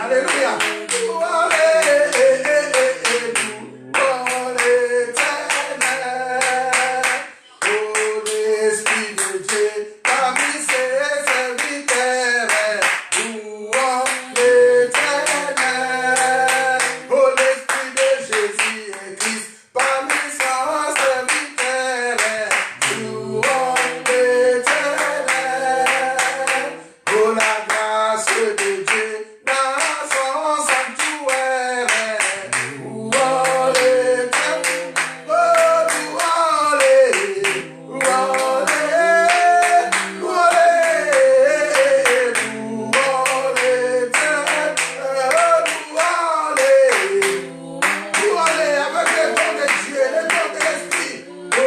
Alléluia. Louons l'Éternel. Oh, l'Esprit de Dieu, parmi ses serviteurs. Louons l'Éternel. Oh, l'Esprit de Jésus et Christ, parmi ses serviteurs. Louons l'Éternel. Oh, la grâce de Dieu dans son sanctuaire. Louons l'Éternel. Oh, louons l'Éternel. Avec le don de Dieu, le don de l'Esprit. Oh,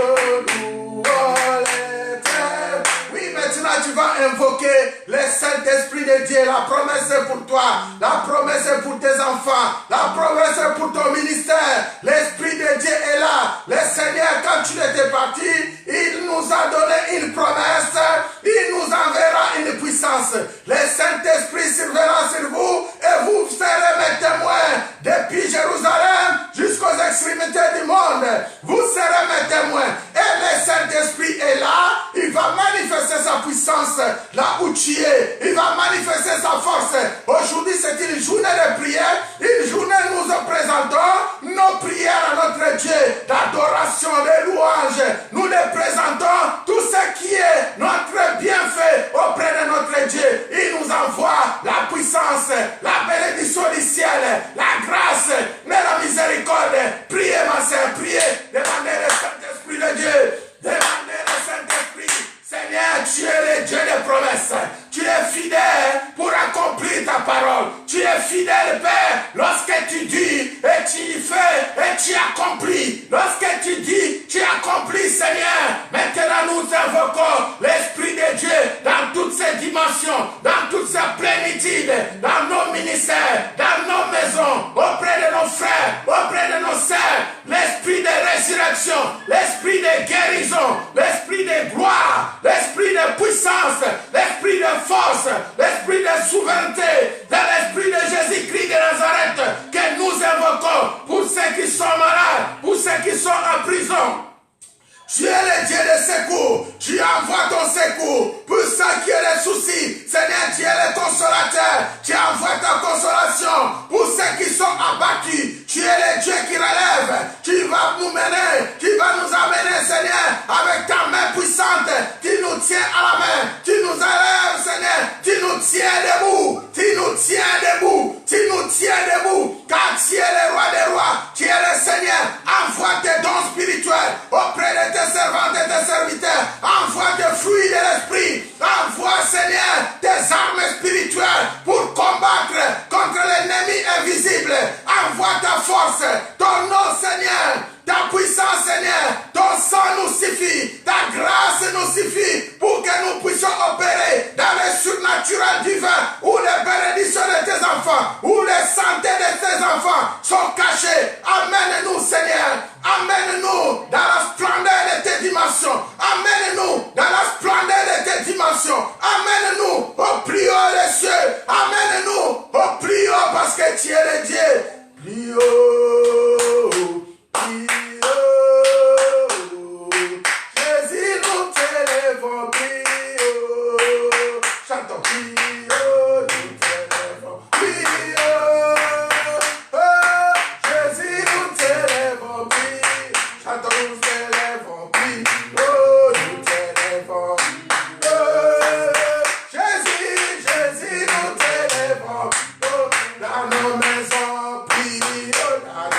louons l'Éternel. Oui, maintenant tu vas invoquer le Saint-Esprit de Dieu. La promesse est pour toi. La promesse est pour tes enfants. La promesse est pour ton ministère. L'Esprit de Dieu est là. Le Seigneur, quand tu étais parti, il nous a donné une promesse. Il nous enverra une puissance. Le Saint-Esprit surveillera sur vous et vous serez mes témoins depuis Jérusalem jusqu'aux extrémités du monde. Vous serez mes témoins. Et le Saint-Esprit est là. Il va manifester sa puissance là où tu es. Il va manifester sa force. Aujourd'hui, c'est une journée de prière. Une journée où nous présentons nos prières à notre Dieu, d'adoration, de louange. Nous les présentons tout ce qui est notre bienfait auprès de notre Dieu. Il nous envoie la puissance, la bénédiction du ciel, la grâce, mais la miséricorde. Priez, ma sœur, priez. Demandez le Saint-Esprit de Dieu. Demandez le Saint-Esprit. Seigneur, tu es le Dieu des promesses. Tu es fidèle pour accomplir ta parole. Tu es fidèle, Père, lorsque tu dis et tu fais et tu accomplis. Lorsque tu dis, tu accomplis, Seigneur. Maintenant, nous invoquons l'Esprit de Dieu dans toutes ses dimensions, dans toute sa plénitude, dans nos ministères, dans nos maisons, auprès de nos frères, auprès de nos sœurs. L'Esprit de résurrection, l'Esprit de guérison, l'Esprit de gloire, l'Esprit de puissance, l'Esprit de force, l'Esprit de souveraineté, de l'Esprit de Jésus-Christ de Nazareth que nous invoquons pour ceux qui sont malades, pour ceux qui sont en prison. Tu es le Dieu de secours. Tu envoies ton secours pour ceux qui ont des soucis. Seigneur, tu es le consolateur. Tu envoies ta consolation pour ceux qui sont abattus. Tu es le Dieu qui relève. Tu vas nous mener. Tu vas nous amener, Seigneur, avec ta main puissante. Tu nous tiens à la main. Tu nous élèves, Seigneur. Tu nous tiens debout. Tu nous tiens debout. Tu nous tiens debout. Car tu es le roi des rois. Tu es le Seigneur. Envoie tes dons spirituels auprès de tes servantes et tes serviteurs. Envoie tes fruits de l'esprit. Envoie, Seigneur, tes armes spirituelles pour combattre contre l'ennemi invisible. Envoie ta force, ton nom, Seigneur, ta puissance, Seigneur, ton sang nous suffit, ta grâce nous suffit pour que nous puissions opérer dans le surnaturel divin où les bénédictions de tes enfants, où les santé de tes enfants sont cachées. Amène-nous, Seigneur. Amène-nous dans la splendeur de tes dimensions. Amène-nous dans la splendeur de tes dimensions. Amène-nous au plus haut des cieux. Amène-nous au plus haut parce que tu es le Dieu. Plus haut, plus haut. Jésus, nous t'élèvons, plus haut. Chantons, plus haut, nous t'élèvons, plus haut. Oh, Jésus, nous t'élèvons, plus haut. Chantons, nous t'élèvons, plus haut, nous t'élèvons. Oh, Jésus, Jésus, nous t'élèvons, oh, dans nos maisons, plus haut, dans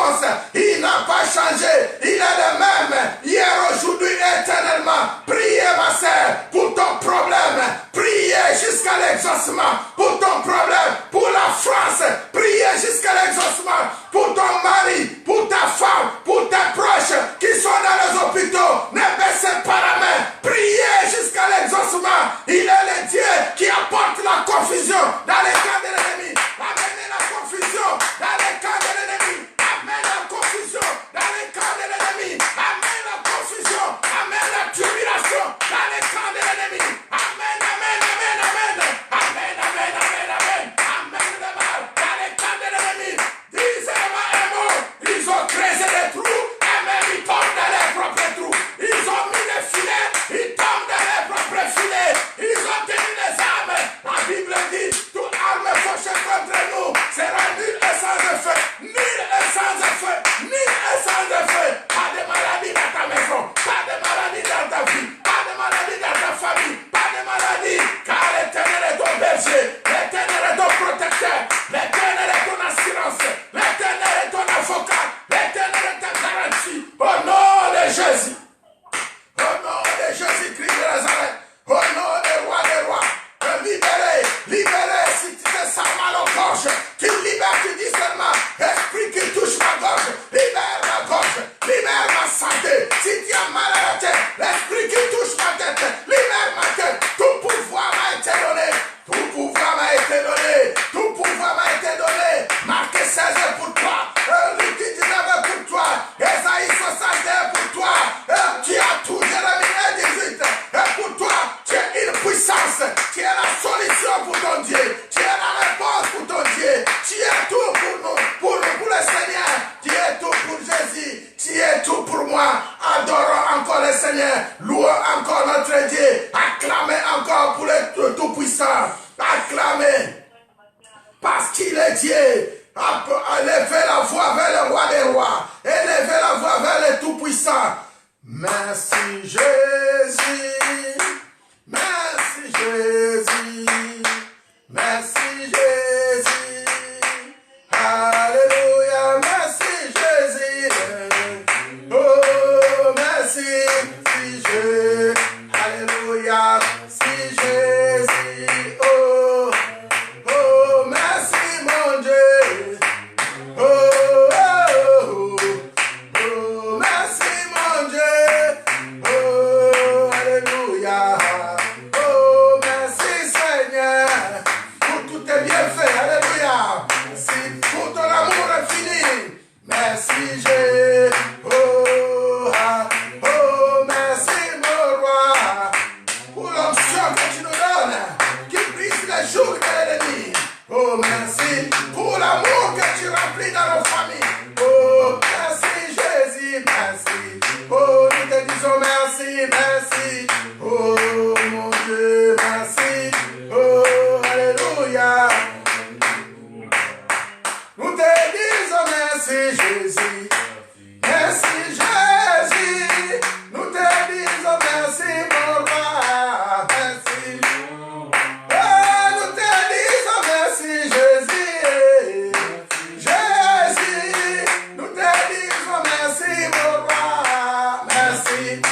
réponse. Il n'a pas changé. Il est le même. Hier, aujourd'hui, éternellement. Priez, ma sœur, pour ton problème. Priez jusqu'à l'exaucement. Pour ton problème. Pour la France. Priez jusqu'à l'exaucement. Pour ton mari. Pour ta femme. Pour tes proches qui sont dans les hôpitaux. Ne baissez pas la main. Priez jusqu'à l'exaucement. Il est le Dieu qui apporte la confusion dans les camps de l'ennemi. Amenez la confusion dans les camps de l'ennemi. Amène la confusion dans les camps de l'ennemi. Amène la confusion. Amène la tribulation dans les camps de l'ennemi. Amen, amen, amen, amen. Amen, amen, amen, amen. Amen le mal dans les camps de l'ennemi. Disez-moi un mot. Ils ont creusé des trous et même ils tombent dans leurs propres trous. Ils ont mis des filets, ils tombent dans leurs propres filets. Ils ont tenu les armes. La Bible dit, toute arme fauchée contre nous sera nulle et sans effet. Nulle et sans effet. Nulle et sans effet. Pas de maladie dans ta maison. Pas de maladie dans ta vie. Pas de maladie dans ta famille. Pas de maladie. Car l'Éternel est ton berger. L'Éternel est ton protecteur. L'Éternel est ton assurance. L'Éternel est ton avocat. L'Éternel est ta garantie. Au nom de Jésus. Au nom de Jésus-Christ de Nazareth. Au nom des rois des rois. Libérez, libérez si tu te sens mal aux gorges. Tu libères, tu dis seulement, esprit qui touche ma gorge. Libère ma gorge, libère ma santé. Si tu as mal à la tête, l'esprit qui touche ma tête, libère ma tête. Tout pouvoir m'a été donné. Tout pouvoir m'a été donné. Tout pouvoir m'a été donné. Marqué 16 pour toi. Luc 19 pour toi. Esaïe 61 pour toi. Tu as tout, Jérémie 18. Et pour toi, tu es une puissance. Tu es la solution pour ton Dieu. Tu es la réponse pour ton Dieu. Tu es tout pour nous, pour le Seigneur. Tu es tout pour Jésus. Tu es tout pour moi. Adorons encore le Seigneur. Louons encore notre Dieu. Acclamez encore pour le Tout-Puissant. Acclamez. Parce qu'il est Dieu. Élevez la voix vers le roi des rois. Élevez la voix vers le Tout-Puissant. Merci Jésus. Merci Jésus. Merci Jésus. Alléluia. Merci Jésus. Oh, merci Jésus. Alléluia. Merci Jésus. Oh, oh, merci mon Dieu. Oh, oh, oh, oh, merci mon Dieu. Oh, alléluia. Oh, merci Seigneur. Pour tous tes bienfaits. Alléluia. Merci pour ton amour infini. Merci Jésus. Oh, ah, oh, merci mon roi. Pour l'onction que tu nous donnes, qui brise les jours de l'ennemi. Oh, merci pour l'amour que tu remplis dans nos familles. Oh, merci Jésus, merci. Oh, nous te disons merci, merci. Oh, mon Dieu, merci. Oh, alléluia. Nous te disons merci Jésus. Merci Jésus. Nous te disons merci mon roi. Merci. Nous te disons merci Jésus. Jésus. Nous te disons merci mon roi. Merci.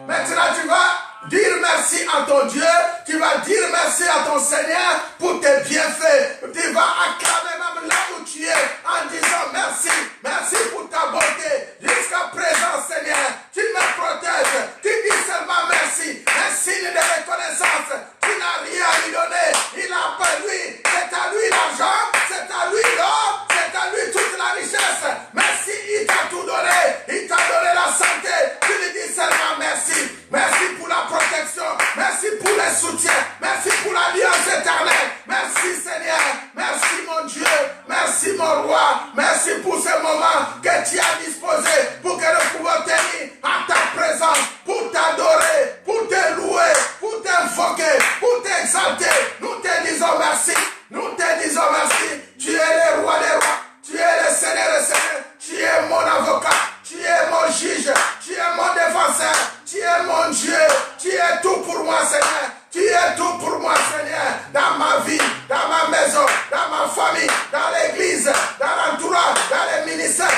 Maintenant tu vas dire merci à ton Dieu. Tu vas dire merci à ton Seigneur pour tes bienfaits. Tu vas acclamer même là où tu es en disant merci. Merci pour ta bonté. Jusqu'à présent Seigneur, tu me protèges. Tu dis seulement merci. Un signe de reconnaissance. Tu n'as rien à lui donner. Il a pas lui. C'est à lui l'argent. C'est à lui l'or. C'est à lui toute la richesse. Merci, il t'a tout donné. Il t'a donné la santé. Tu lui dis seulement merci. Merci pour la protection. Merci pour le soutien. Merci pour l'alliance éternelle. Merci Seigneur. Merci mon Dieu. Merci mon roi. Merci pour ce moment que tu as disposé pour que nous pouvons tenir à ta présence, pour t'adorer, pour te louer, pour t'invoquer, pour t'exalter. Nous te disons merci. Nous te disons merci. Tu es le roi des rois. Tu es le Seigneur des seigneurs. Tu es mon avocat. Tu es mon juge. Tu es mon défenseur. Tu es mon Dieu. Tu es tout pour moi, Seigneur. Tu es tout pour moi, Seigneur. Dans ma vie, dans ma maison, dans ma famille, dans l'église, dans l'entourage, dans les ministères.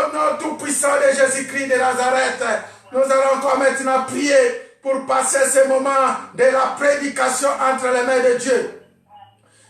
Au nom tout-puissant de Jésus-Christ de Nazareth, nous allons encore maintenant prier pour passer ce moment de la prédication entre les mains de Dieu.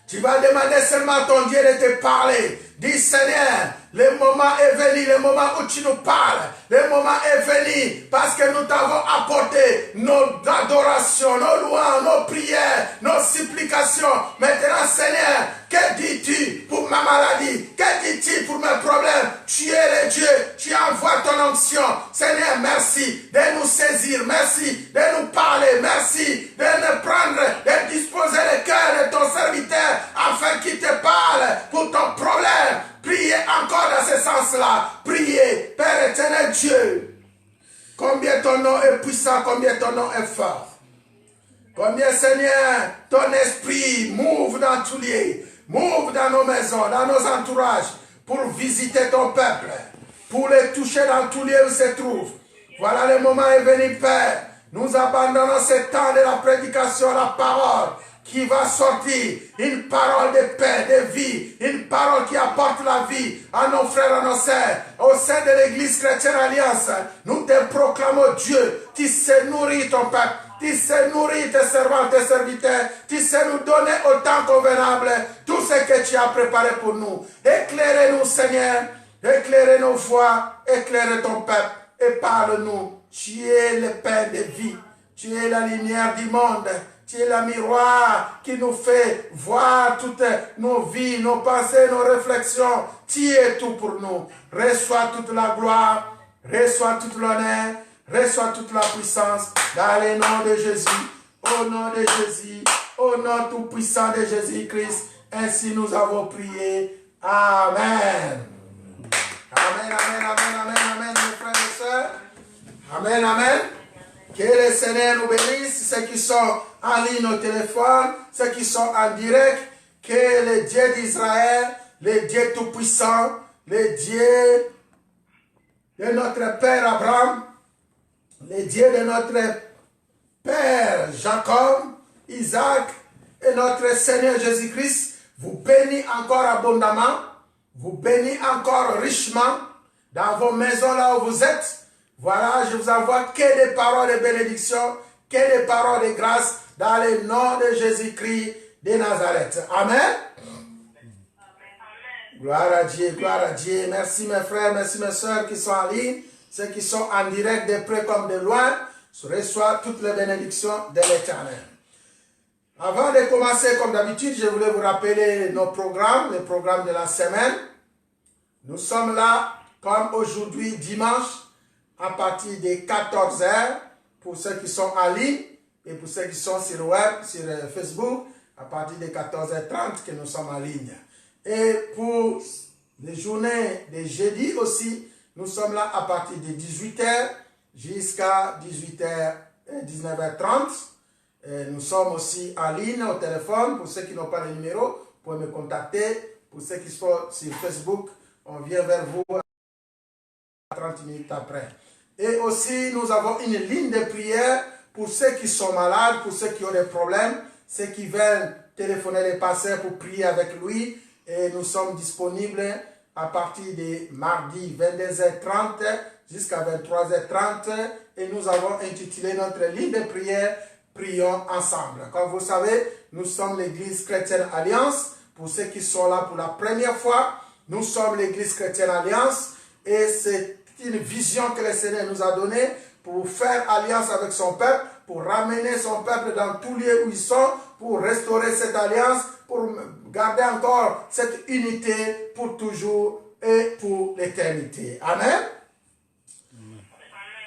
Tu vas demander seulement à ton Dieu de te parler. Dis Seigneur, le moment est venu, le moment où tu nous parles. Le moment est venu parce que nous t'avons apporté nos adorations, nos louanges, nos prières, nos supplications. Maintenant Seigneur, que dis-tu pour ma maladie? Que dis-tu pour mes problèmes? Tu es le Dieu, tu envoies ton onction. Seigneur, merci de nous saisir, merci de nous parler, merci de nous prendre, de disposer le cœur de ton serviteur afin qu'il te parle pour ton problème. Priez encore dans ce sens-là. Priez, Père éternel Dieu. Combien ton nom est puissant, combien ton nom est fort. Combien, Seigneur, ton esprit move dans tous lieux, move dans nos maisons, dans nos entourages, pour visiter ton peuple, pour les toucher dans tous lieux où ils se trouvent. Voilà, le moment est venu, Père. Nous abandonnons ce temps de la prédication, la parole qui va sortir, une parole de paix, de vie, une parole qui apporte la vie à nos frères, à nos sœurs, au sein de l'Église chrétienne Alliance. Nous te proclamons Dieu, tu sais nourrir ton peuple, tu sais nourrir tes servants, tes serviteurs, tu sais nous donner au temps convenable tout ce que tu as préparé pour nous. Éclairez-nous, Seigneur, éclairez nos voies, éclairez ton peuple et parle-nous. Tu es le pain de vie, tu es la lumière du monde. Tu es le miroir qui nous fait voir toutes nos vies, nos pensées, nos réflexions. Tu es tout pour nous. Reçois toute la gloire, reçois tout l'honneur, reçois toute la puissance dans le nom de Jésus. Au nom de Jésus, au nom tout puissant de Jésus-Christ. Ainsi nous avons prié. Amen. Amen, amen, amen, amen, amen, mes frères et sœurs. Amen, amen. Que le Seigneur nous bénisse, ceux qui sont en ligne au téléphone, ceux qui sont en direct, que le Dieu d'Israël, le Dieu tout-puissant, le Dieu de notre Père Abraham, le Dieu de notre Père Jacob, Isaac et notre Seigneur Jésus-Christ vous bénit encore abondamment, vous bénit encore richement dans vos maisons là où vous êtes. Voilà, je vous envoie que des paroles de bénédiction, que des paroles de grâce dans le nom de Jésus-Christ de Nazareth. Amen. Gloire à Dieu, gloire à Dieu. Merci mes frères, merci mes soeurs qui sont en ligne, ceux qui sont en direct de près comme de loin. Reçois toutes les bénédictions de l'Éternel. Avant de commencer comme d'habitude, je voulais vous rappeler nos programmes, les programmes de la semaine. Nous sommes là comme aujourd'hui dimanche, à partir de 14 h pour ceux qui sont en ligne et pour ceux qui sont sur le web, sur Facebook, à partir de 14h30 que nous sommes en ligne. Et pour les journées de jeudi aussi, nous sommes là à partir de 18 h jusqu'à 19h30. Nous sommes aussi en ligne au téléphone. Pour ceux qui n'ont pas le numéro, vous pouvez me contacter. Pour ceux qui sont sur Facebook, on vient vers vous 30 minutes après. Et aussi, nous avons une ligne de prière pour ceux qui sont malades, pour ceux qui ont des problèmes, ceux qui veulent téléphoner les pasteurs pour prier avec lui. Et nous sommes disponibles à partir de mardi 22h30 jusqu'à 23h30. Et nous avons intitulé notre ligne de prière « Prions ensemble ». Comme vous savez, nous sommes l'Église chrétienne Alliance. Pour ceux qui sont là pour la première fois, nous sommes l'Église chrétienne Alliance. Et c'est une vision que le Seigneur nous a donnée pour faire alliance avec son peuple, pour ramener son peuple dans tous lieux où ils sont, pour restaurer cette alliance, pour garder encore cette unité pour toujours et pour l'éternité. Amen.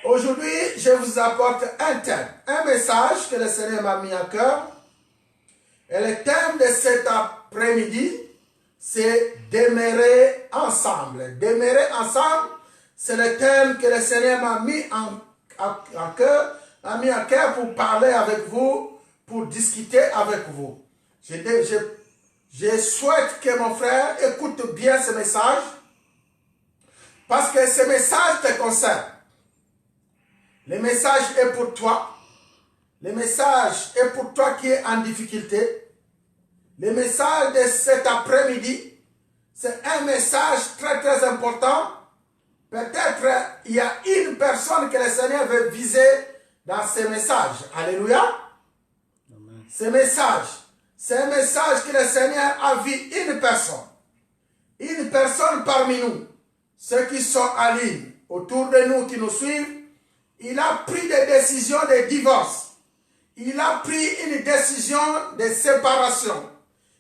Aujourd'hui, je vous apporte un thème, un message que le Seigneur m'a mis à cœur. Et le thème de cet après-midi, c'est demeurer ensemble. Demeurer ensemble. C'est le thème que le Seigneur m'a mis à cœur pour parler avec vous, pour discuter avec vous. Je souhaite que mon frère écoute bien ce message, parce que ce message te concerne. Le message est pour toi. Le message est pour toi qui es en difficulté. Le message de cet après-midi, c'est un message très très important peut-être il y a une personne que le Seigneur veut viser dans ces messages. Alléluia. Amen. Ces messages, c'est un message que le Seigneur a vu une personne parmi nous, ceux qui sont en ligne, autour de nous, qui nous suivent. Il a pris des décisions de divorce. Il a pris une décision de séparation.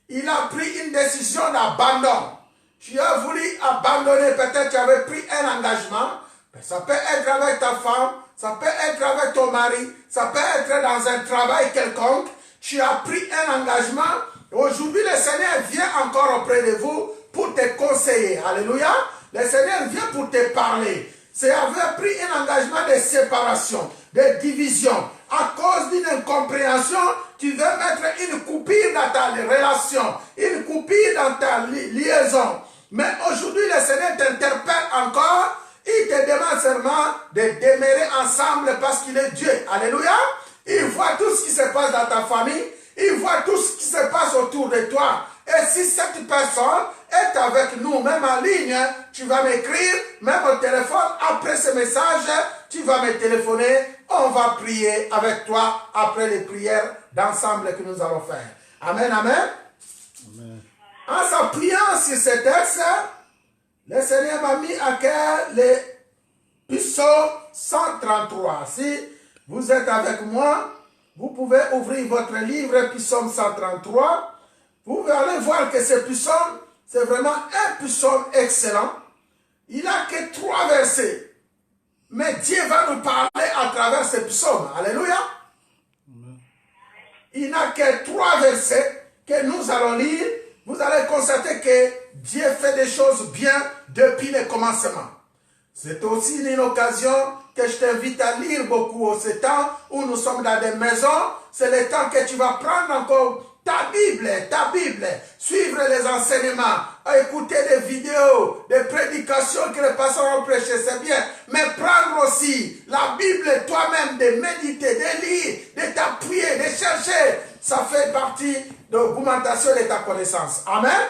Il a pris une décision d'abandon. Tu as voulu abandonner, peut-être tu avais pris un engagement. Ça peut être avec ta femme, ça peut être avec ton mari, ça peut être dans un travail quelconque. Tu as pris un engagement. Aujourd'hui, le Seigneur vient encore auprès de vous pour te conseiller. Alléluia. Le Seigneur vient pour te parler. C'est avoir pris un engagement de séparation, de division. À cause d'une incompréhension, tu veux mettre une coupure dans ta relation, une coupure dans ta liaison. Mais aujourd'hui, le Seigneur t'interpelle encore. Il te demande seulement de demeurer ensemble parce qu'il est Dieu. Alléluia. Il voit tout ce qui se passe dans ta famille. Il voit tout ce qui se passe autour de toi. Et si cette personne est avec nous, même en ligne, tu vas m'écrire, même au téléphone, après ce message, tu vas me téléphoner, on va prier avec toi après les prières d'ensemble que nous allons faire. Amen, amen. Amen. En s'appuyant sur ce texte, le Seigneur m'a mis à cœur les psaumes 133. Si vous êtes avec moi, vous pouvez ouvrir votre livre, psaume 133. Vous allez voir que ce psaume, c'est vraiment un psaume excellent. Il n'a que 3 versets. Mais Dieu va nous parler à travers ce psaume. Alléluia. Il n'a que 3 versets que nous allons lire. Vous allez constater que Dieu fait des choses bien depuis le commencement. C'est aussi une occasion que je t'invite à lire beaucoup au ce temps où nous sommes dans des maisons. C'est le temps que tu vas prendre encore ta Bible, suivre les enseignements, écouter des vidéos, des prédications que les pasteurs ont prêchées, c'est bien. Mais prendre aussi la Bible toi-même, de méditer, de lire, de t'appuyer, de chercher, ça fait partie de l'augmentation de ta connaissance. Amen.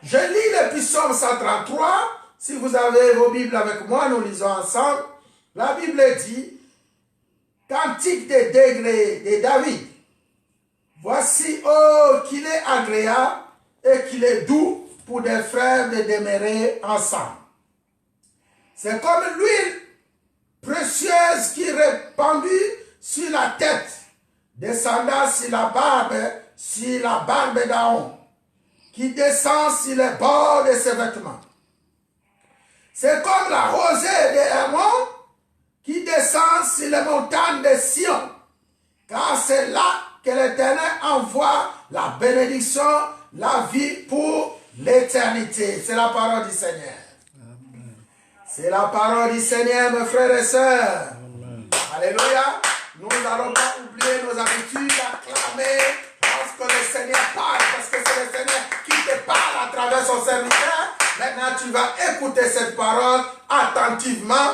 Je lis le psaume 133. Si vous avez vos Bibles avec moi, nous lisons ensemble. La Bible dit, Cantique des degrés de David. Voici, oh, qu'il est agréable et qu'il est doux pour des frères de demeurer ensemble. C'est comme l'huile précieuse qui est répandue sur la tête, descendant sur la barbe d'Aaron, qui descend sur les bords de ses vêtements. C'est comme la rosée de Hermon qui descend sur les montagnes de Sion, car c'est là que l'Éternel envoie la bénédiction, la vie pour l'éternité. C'est la parole du Seigneur. C'est la parole du Seigneur, mes frères et sœurs. Amen. Alléluia. Nous n'allons pas oublier nos habitudes d'acclamer lorsque le Seigneur parle, parce que c'est le Seigneur qui te parle à travers son serviteur. Maintenant, tu vas écouter cette parole attentivement.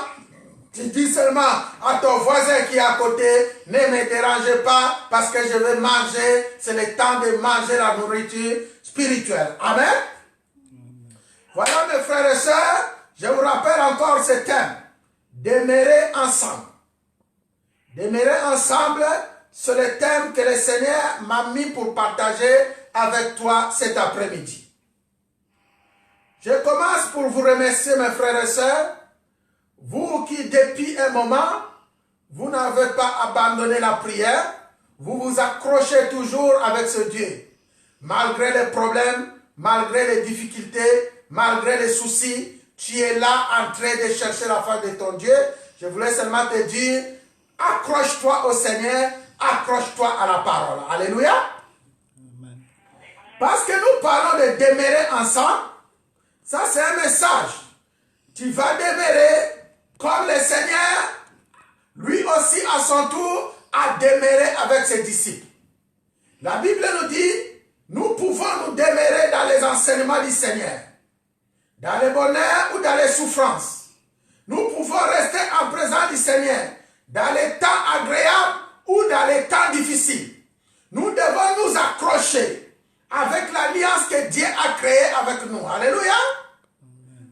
Tu dis seulement à ton voisin qui est à côté, ne me dérangez pas parce que je vais manger. C'est le temps de manger la nourriture spirituelle. Amen. Voilà mes frères et sœurs, je vous rappelle encore ce thème. Demeurer ensemble. Demeurer ensemble, c'est le thème que le Seigneur m'a mis pour partager avec toi cet après-midi. Je commence pour vous remercier mes frères et sœurs. Vous qui, depuis un moment, vous n'avez pas abandonné la prière, vous vous accrochez toujours avec ce Dieu. Malgré les problèmes, malgré les difficultés, malgré les soucis, tu es là en train de chercher la face de ton Dieu. Je voulais seulement te dire, accroche-toi au Seigneur, accroche-toi à la parole. Alléluia. Amen. Parce que nous parlons de demeurer ensemble, ça c'est un message. Tu vas demeurer comme le Seigneur, lui aussi à son tour, a demeuré avec ses disciples. La Bible nous dit, nous pouvons nous demeurer dans les enseignements du Seigneur, dans le bonheur ou dans les souffrances. Nous pouvons rester en présence du Seigneur, dans les temps agréables ou dans les temps difficiles. Nous devons nous accrocher avec l'alliance que Dieu a créée avec nous. Alléluia.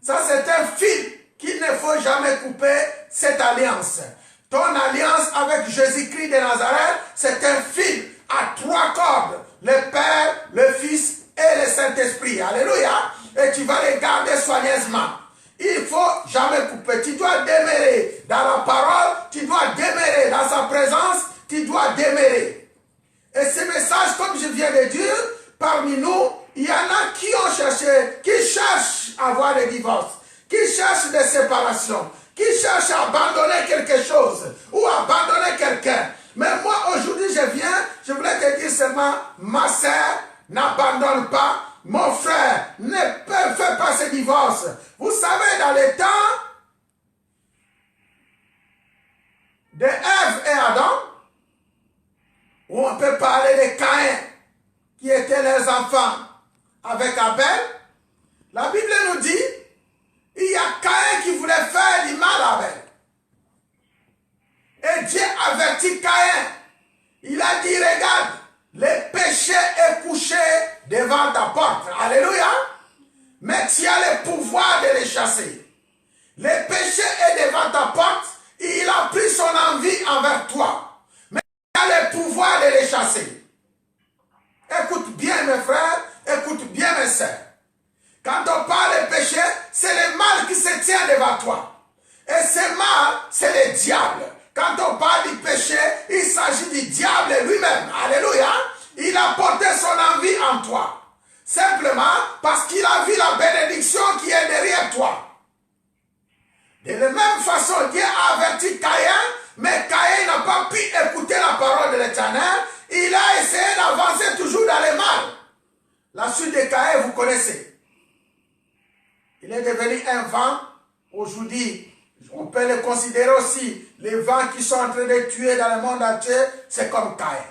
Ça, c'est un fil qu'il ne faut jamais couper, cette alliance. Ton alliance avec Jésus-Christ de Nazareth, c'est un fil à 3 cordes. Le Père, le Fils et le Saint-Esprit. Alléluia. Et tu vas les garder soigneusement. Il ne faut jamais couper. Tu dois demeurer dans la parole, tu dois demeurer dans sa présence, tu dois demeurer. Et ce message, comme je viens de dire, parmi nous, il y en a qui ont cherché, qui cherchent à avoir des divorces, qui cherchent des séparations, qui cherchent à abandonner quelque chose ou à abandonner quelqu'un. Mais moi, aujourd'hui, je voulais te dire seulement, ma sœur, n'abandonne pas. Mon frère, ne fais pas ce divorce. Vous savez, dans les temps de Ève et Adam, où on peut parler de Caïn, qui étaient leurs enfants avec Abel, la Bible nous dit, il y a Caïn qui voulait faire du mal à Abel. Et Dieu avertit Caïn. Il a dit, regarde, le péché est couché devant ta porte. Alléluia. Mais tu as le pouvoir de les chasser. Le péché est devant ta porte. Et il a pris son envie envers toi. Mais tu as le pouvoir de les chasser. Écoute bien mes frères, écoute bien mes sœurs. Quand on parle de péché, c'est le mal qui se tient devant toi. Et ce mal, c'est le diable. Quand on parle du péché, il s'agit du diable lui-même. Alléluia. Il a porté son envie en toi. Simplement parce qu'il a vu la bénédiction qui est derrière toi. De la même façon, Dieu a averti Caïn, mais Caïn n'a pas pu écouter la parole de l'Éternel. Il a essayé d'avancer toujours dans le mal. La suite de Caïn, vous connaissez. Il est devenu un vent. Aujourd'hui, on peut le considérer aussi, les vents qui sont en train de tuer dans le monde entier, c'est comme Caïn.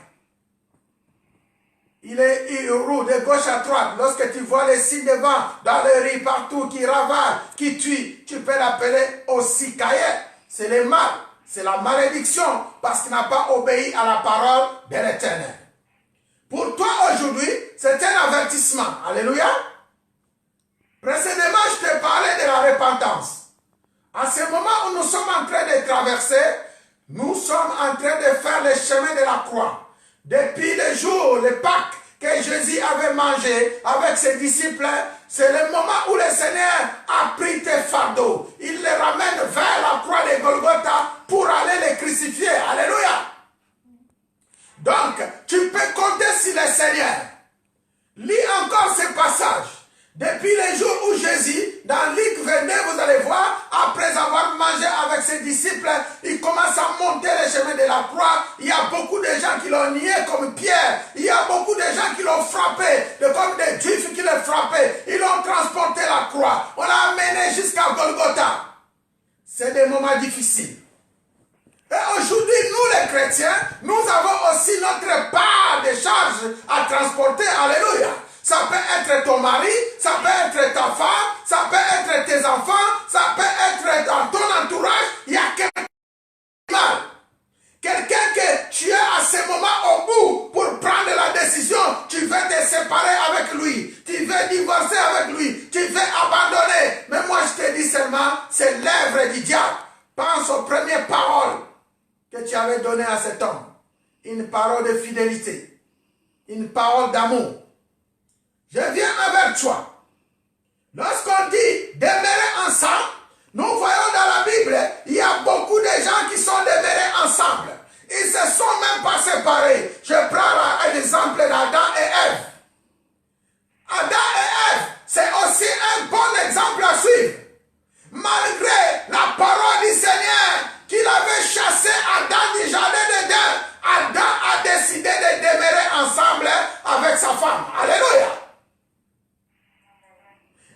Il roule de gauche à droite. Lorsque tu vois les signes de vent dans les rues partout qui ravalent, qui tuent, tu peux l'appeler aussi Caïn. C'est le mal, c'est la malédiction parce qu'il n'a pas obéi à la parole de l'Éternel. Pour toi aujourd'hui, c'est un avertissement. Alléluia. Précédemment, je te parlais de la repentance. À ce moment où nous sommes en train de traverser, nous sommes en train de faire le chemin de la croix. Depuis le jour, le Pâques que Jésus avait mangé avec ses disciples, c'est le moment où le Seigneur a pris tes fardeaux. Il les ramène vers la croix de Golgotha pour aller les crucifier. Alléluia. Donc, tu peux compter sur le Seigneur. Lis encore ce passage. Depuis le jour où Jésus, dans Luc 22, vous allez voir, après avoir mangé avec ses disciples, il commence à monter le chemin de la croix. Il y a beaucoup de gens qui l'ont nié comme Pierre. Il y a beaucoup de gens qui l'ont frappé, comme des Juifs qui l'ont frappé. Ils l'ont transporté la croix. On l'a amené jusqu'à Golgotha. C'est des moments difficiles. Et aujourd'hui, nous les chrétiens, nous avons aussi notre part de charge à transporter. Alléluia. Ça peut être ton mari, ça peut être ta femme, ça peut être tes enfants, ça peut être dans ton entourage. Il y a quelqu'un mal. Quelqu'un que tu es à ce moment au bout pour prendre la décision. Tu veux te séparer avec lui. Tu veux divorcer avec lui. Tu veux abandonner. Mais moi je te dis seulement, c'est l'œuvre du diable. Pense aux premières paroles que tu avais données à cet homme. Une parole de fidélité. Une parole d'amour. Je viens avec toi. Lorsqu'on dit demeurer ensemble, nous voyons dans la Bible, il y a beaucoup de gens qui sont demeurés ensemble. Ils ne se sont même pas séparés. Je prends l'exemple d'Adam et Ève. Adam et Ève, c'est aussi un bon exemple à suivre. Malgré la parole du Seigneur qu'il avait chassé Adam du jardin d'Éden, Adam a décidé de demeurer ensemble avec sa femme. Alléluia.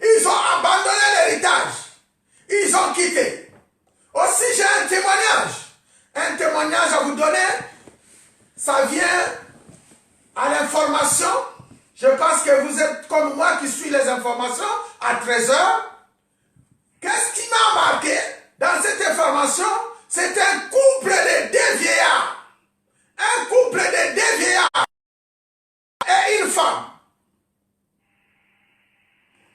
Ils ont abandonné l'héritage. Ils ont quitté. Aussi, j'ai un témoignage. Un témoignage à vous donner. Ça vient à l'information. Je pense que vous êtes comme moi qui suit les informations à 13 heures. Qu'est-ce qui m'a marqué dans cette information? C'est un couple de deux vieillards. Un couple de deux vieillards et une femme.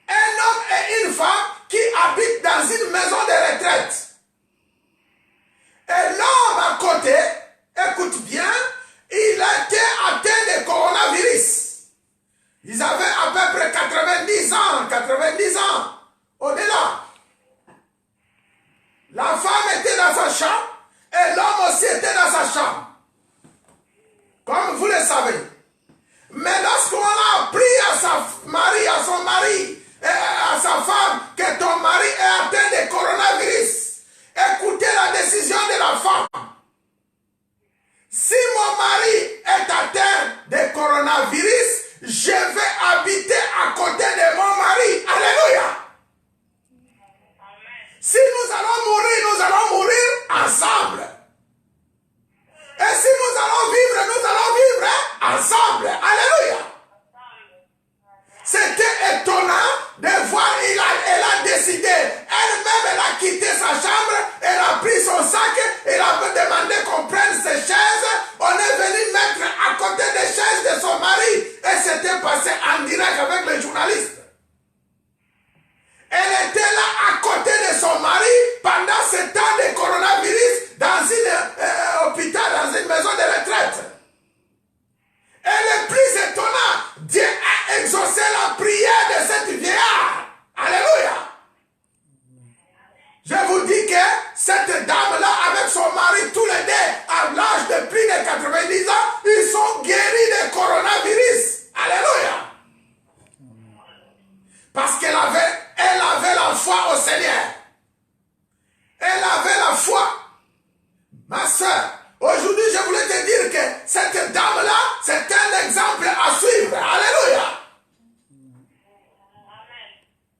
Un homme et une femme qui habitent retraite. Et l'homme à côté, écoute bien, il a été atteint de coronavirus. Ils avaient à peu près 90 ans, au-delà. La femme était dans sa chambre et l'homme aussi était dans sa chambre. Comme vous le savez. Mais lorsqu'on a appris à son mari, et à sa femme, que ton mari est atteint de coronavirus, écoutez la décision de la femme. Si mon mari est atteint de coronavirus, je vais habiter à côté de mon mari. Alléluia. Si nous allons mourir ensemble. Et si nous allons vivre ensemble. Alléluia. C'était étonnant de voir, elle a décidé, elle-même, elle a quitté sa chambre, elle a pris son sac, elle a demandé qu'on prenne ses chaises, on est venu mettre à côté des chaises de son mari, et c'était passé en direct avec les journalistes. Elle était là à côté de son mari pendant ce temps de coronavirus dans un hôpital, dans une maison de retraite. Et le plus étonnant, Dieu a exaucé la prière de cette vieillard. Alléluia. Je vous dis que cette dame-là, avec son mari, tous les deux, à l'âge de plus de 90 ans, ils sont guéris de coronavirus. Alléluia. Parce qu'elle avait la foi au Seigneur. Elle avait la foi. Ma soeur, aujourd'hui, je voulais te dire que cette dame-là, c'est un exemple à suivre. Alléluia.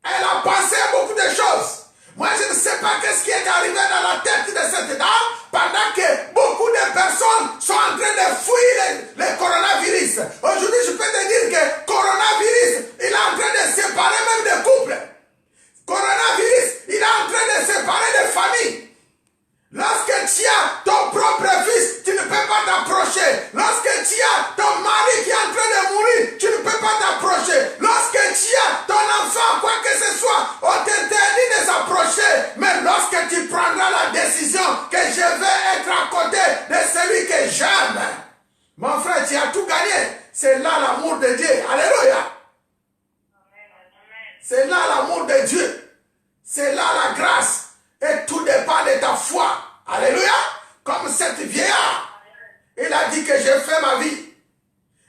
Elle a passé beaucoup de choses. Moi, je ne sais pas qu'est-ce qui est arrivé dans la tête de cette dame pendant que beaucoup de personnes sont en train de fuir le coronavirus. Aujourd'hui, je peux te dire que coronavirus, il est en train de séparer même des couples. Coronavirus, il est en train de séparer des familles. Lorsque tu as ton propre fils, tu ne peux pas t'approcher. Lorsque tu as ton mari qui est en train de mourir, tu ne peux pas t'approcher. Lorsque tu as ton enfant, quoi que ce soit, on t'interdit de s'approcher. Mais lorsque tu prendras la décision que je vais être à côté de celui que j'aime, mon frère, tu as tout gagné. C'est là l'amour de Dieu. Alléluia. C'est là l'amour de Dieu. C'est là la grâce. Et tout dépend de ta foi. Alléluia. Comme cette vieillard. Il a dit que j'ai fait ma vie.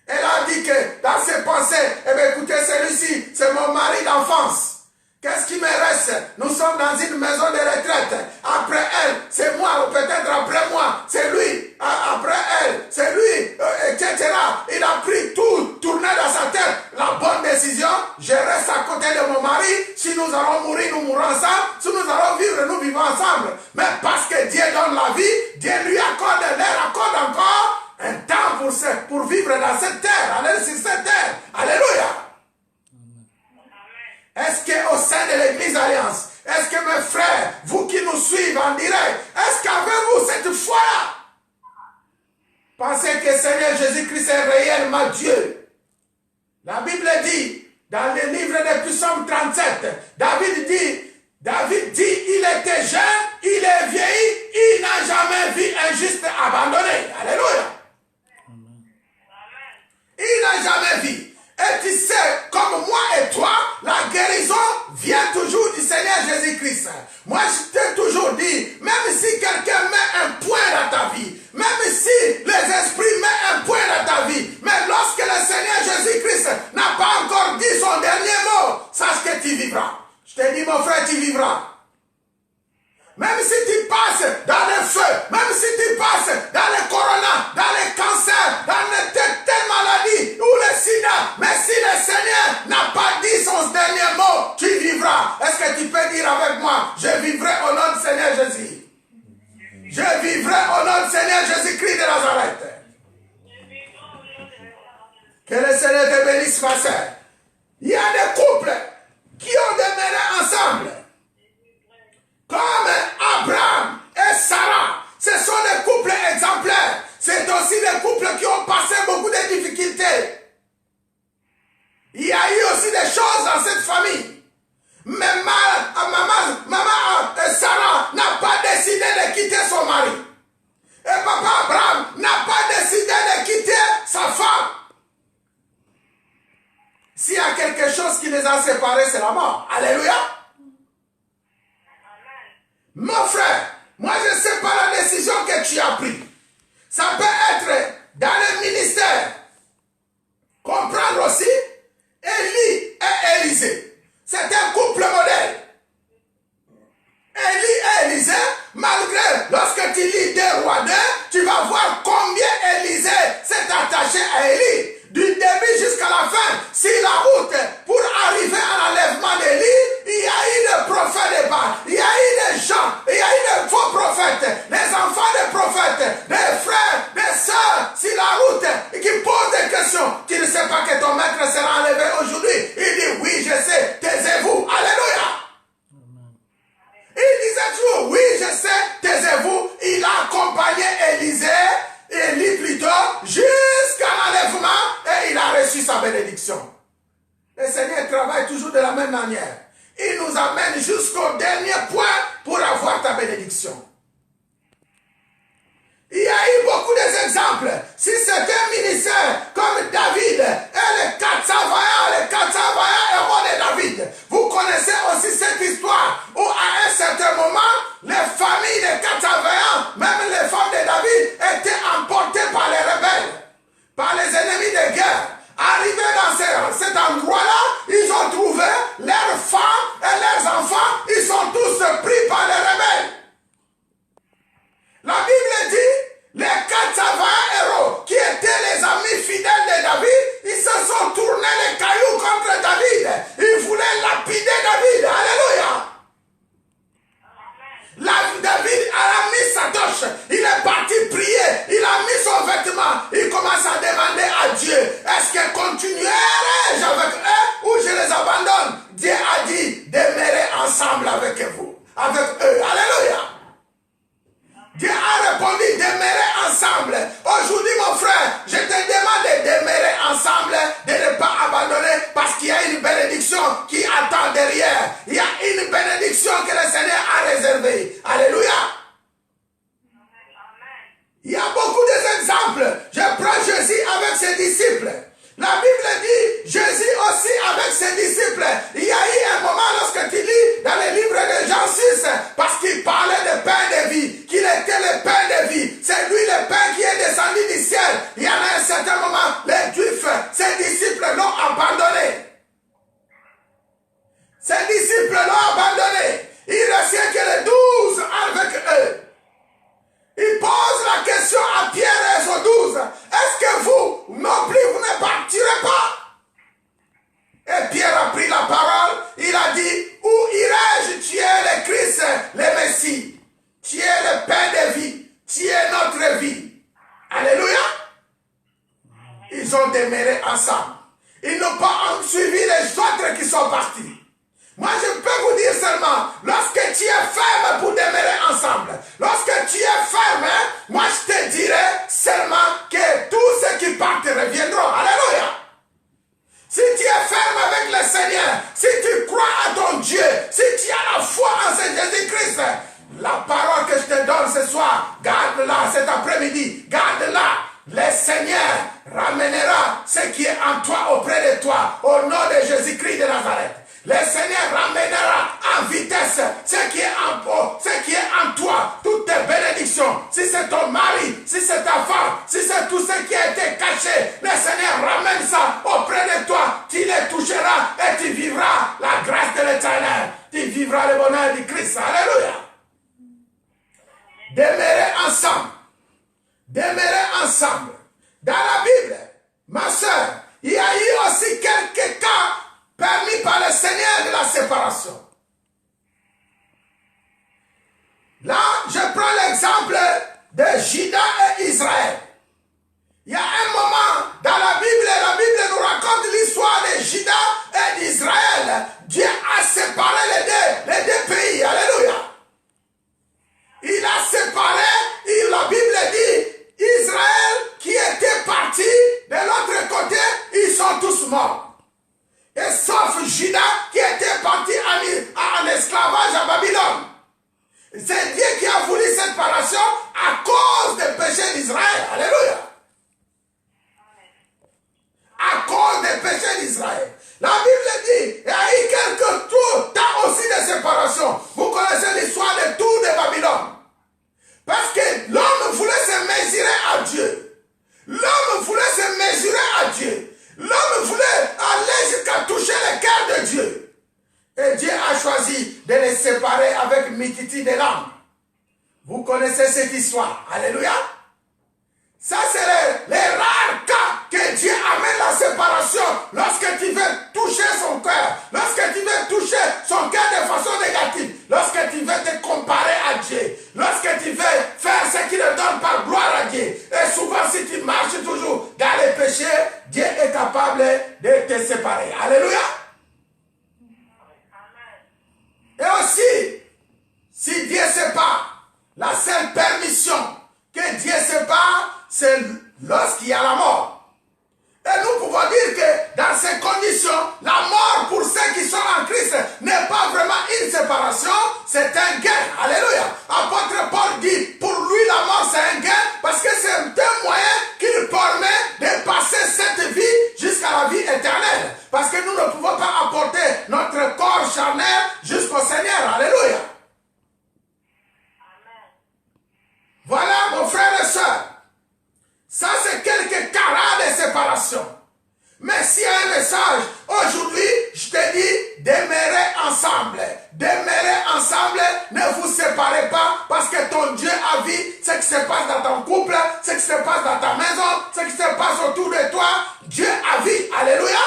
Elle a dit que dans ses pensées, eh bien écoutez, celui-ci, c'est mon mari d'enfance. Qu'est-ce qui me reste? Nous sommes dans une maison de retraite. Après elle, c'est moi, ou peut-être après moi, c'est lui. Après elle, c'est lui, etc. Il a pris tout, tourné dans sa tête. La bonne décision, je reste à côté de mon mari. Si nous allons mourir, nous mourrons ensemble. Si nous allons vivre, nous vivons ensemble. Mais parce que Dieu donne la vie, Dieu lui accorde l'air, accorde encore un temps pour vivre dans cette terre. Aller sur cette terre. Alléluia. Est-ce qu'au sein de l'église Alliance, est-ce que mes frères, vous qui nous suivez en direct, est-ce qu'avez-vous cette foi-là? Pensez que Seigneur Jésus-Christ est réellement Dieu. La Bible dit, dans le livre de Psaume 37, David dit, il était jeune, il est vieilli, il n'a jamais vu un juste abandonné. Alléluia. Il n'a jamais vu. Et tu sais, comme moi et toi, la guérison vient toujours du Seigneur Jésus-Christ. Moi, je t'ai toujours dit, même si quelqu'un met un point dans ta vie, même si les esprits mettent un point dans ta vie, mais lorsque le Seigneur Jésus-Christ n'a pas encore dit son dernier mot, sache que tu vivras. Je te dis, mon frère, tu vivras. Même si tu passes dans le feu, même si tu passes dans le corona, dans le cancer, dans telle maladie ou le sida, mais si le Seigneur n'a pas dit son dernier mot, tu vivras. Est-ce que tu peux dire avec moi, je vivrai au nom du Seigneur Jésus? Je vivrai au nom du Seigneur Jésus-Christ de Nazareth. Que le Seigneur te bénisse, ma soeur. Il y a des couples qui ont demeuré ensemble. Comme Abraham et Sarah, ce sont des couples exemplaires. C'est aussi des couples qui ont passé beaucoup de difficultés. Il y a eu aussi des choses dans cette famille. Mais maman Sarah n'a de quitter son mari. Et papa Abraham n'a pas décidé de quitter sa femme. S'il y a quelque chose qui les a séparés, c'est la mort. Alléluia. Mon frère, moi je ne sais pas la décision que tu as prise. Ça peut être dans le ministère. Comprendre aussi, Élie et Élisée. C'est un couple modèle. Élie et Élisée, malgré, lorsque tu lis 2 Rois 2, tu vas voir combien Élisée s'est attaché à Élie. Du début jusqu'à la fin, si la route pour arriver à l'enlèvement d'Élie, il y a eu des prophètes de Baal, il y a eu des gens, il y a eu des faux prophètes, des enfants des prophètes, des frères, des sœurs, si la route qui pose des questions, tu ne sais pas que ton maître sera enlevé aujourd'hui, il dit oui je sais, taisez-vous, alléluia. Il disait toujours, oui, je sais, taisez-vous. Il a accompagné Élie plutôt, jusqu'à l'enlèvement, et il a reçu sa bénédiction. Le Seigneur travaille toujours de la même manière. Il nous amène jusqu'au dernier point pour avoir ta bénédiction. Il y a eu beaucoup d'exemples. Si c'était un ministère comme David et les 400 vaillants héros de David, vous connaissez aussi cette histoire où à un certain moment, les familles des 400 vaillants, même les femmes de David, étaient emportées par les rebelles, par les ennemis de guerre. Arrivés dans cet endroit-là, ils ont trouvé leurs femmes et leurs enfants, ils sont tous pris par les rebelles. La Bible dit, les 420 héros qui étaient les amis fidèles de David, ils se sont tournés les cailloux contre David. Ils voulaient lapider David. Alléluia. David a mis sa torche, il est parti prier, il a mis son vêtement, il commence à demander à Dieu, est-ce que continuerai-je avec eux ou je les abandonne? Dieu a dit, demeurez ensemble avec vous, avec eux. Alléluia. Dieu a répondu, demeurez ensemble. Aujourd'hui, mon frère, je te demande de demeurer ensemble, de ne pas abandonner, parce qu'il y a une bénédiction qui attend derrière. Il y a une bénédiction que le Seigneur a réservée. Alléluia. Il y a beaucoup d'exemples. Je prends Jésus avec ses disciples. La Bible dit, Jésus aussi avec ses disciples. Il y a eu un moment lorsque tu lis dans le livre de Jean 6, parce qu'il parlait de pain de vie, qu'il était le pain de vie. C'est lui le pain qui est descendu du ciel. Il y en a un certain moment, les Juifs, ses disciples l'ont abandonné. Ses disciples l'ont abandonné. Il restait que les 12 avec eux. Il pose la question à Pierre et aux 12. Est-ce que vous, non plus, vous ne partirez pas? Et Pierre a pris la parole. Il a dit, où irai-je? Tu es le Christ, le Messie. Tu es le pain de vie. Tu es notre vie. Alléluia. Ils ont demeuré ensemble. Ils n'ont pas suivi les autres qui sont partis. Moi, je peux vous dire seulement, lorsque tu es ferme pour demeurer ensemble, lorsque tu es ferme, moi je te dirai seulement que tous ceux qui partent reviendront. Alléluia. Si tu es ferme avec le Seigneur, si tu crois à ton Dieu, si tu as la foi en Jésus-Christ, la parole que je te donne ce soir, garde-la cet après-midi, garde-la. Le Seigneur ramènera ce qui est en toi auprès de toi, au nom de Jésus-Christ de Nazareth. Le Seigneur ramènera en vitesse ce qui est en toi, toutes tes bénédictions. Si c'est ton mari, si c'est ta femme, si c'est tout ce qui a été caché, le Seigneur ramène ça auprès de toi. Tu les toucheras et tu vivras la grâce de l'Éternel. Tu vivras le bonheur du Christ. Alléluia. Demeurez ensemble. Demeurez ensemble. Dans la Bible, ma soeur, il y a eu aussi quelques cas permis par le Seigneur de la séparation. Là, je prends l'exemple de Juda et Israël. Il y a un moment dans la Bible nous raconte l'histoire de Juda et d'Israël. Dieu a séparé les deux pays. Alléluia. Il a séparé, et la Bible dit, Israël qui était parti de l'autre côté, ils sont tous morts. Et sauf Juda qui était parti en esclavage à Babylone. C'est Dieu qui a voulu séparation à cause des péchés d'Israël. Alléluia. À cause des péchés d'Israël. La Bible dit, il y a eu quelques temps aussi de séparation. Vous connaissez l'histoire des tours de Babylone. Parce que l'homme voulait se mesurer à Dieu. L'homme voulait se mesurer à Dieu. L'homme voulait aller jusqu'à toucher le cœur de Dieu. Et Dieu a choisi de les séparer avec multitude de lames. Vous connaissez cette histoire. Alléluia. Ça, c'est les rares cas que Dieu amène la séparation. Lorsque tu veux toucher son cœur, lorsque tu veux toucher son cœur de façon négative, lorsque tu veux te comparer à Dieu, lorsque tu veux faire ce qui ne donne pas gloire à Dieu. Et souvent, si tu marches toujours dans les péchés, Dieu est capable de te séparer. Alléluia. Et aussi, si Dieu sépare, la seule permission que Dieu sépare, c'est lorsqu'il y a la mort. Et nous pouvons dire que dans ces conditions, la mort pour ceux qui sont en Christ n'est pas vraiment une séparation, c'est un gain. Alléluia. Apôtre Paul dit, pour lui la mort c'est un gain parce que c'est un moyen qu'il permet de passer cette vie jusqu'à la vie éternelle. Parce que nous ne pouvons pas apporter notre corps charnel jusqu'au Seigneur. Alléluia. Voilà mon frère et soeur. Ça, c'est quelques carats de séparation. Mais s'il y a un message, aujourd'hui, je te dis, demeurez ensemble. Demeurez ensemble, ne vous séparez pas, parce que ton Dieu a vu ce qui se passe dans ton couple, ce qui se passe dans ta maison, ce qui se passe autour de toi. Dieu a vu. Alléluia.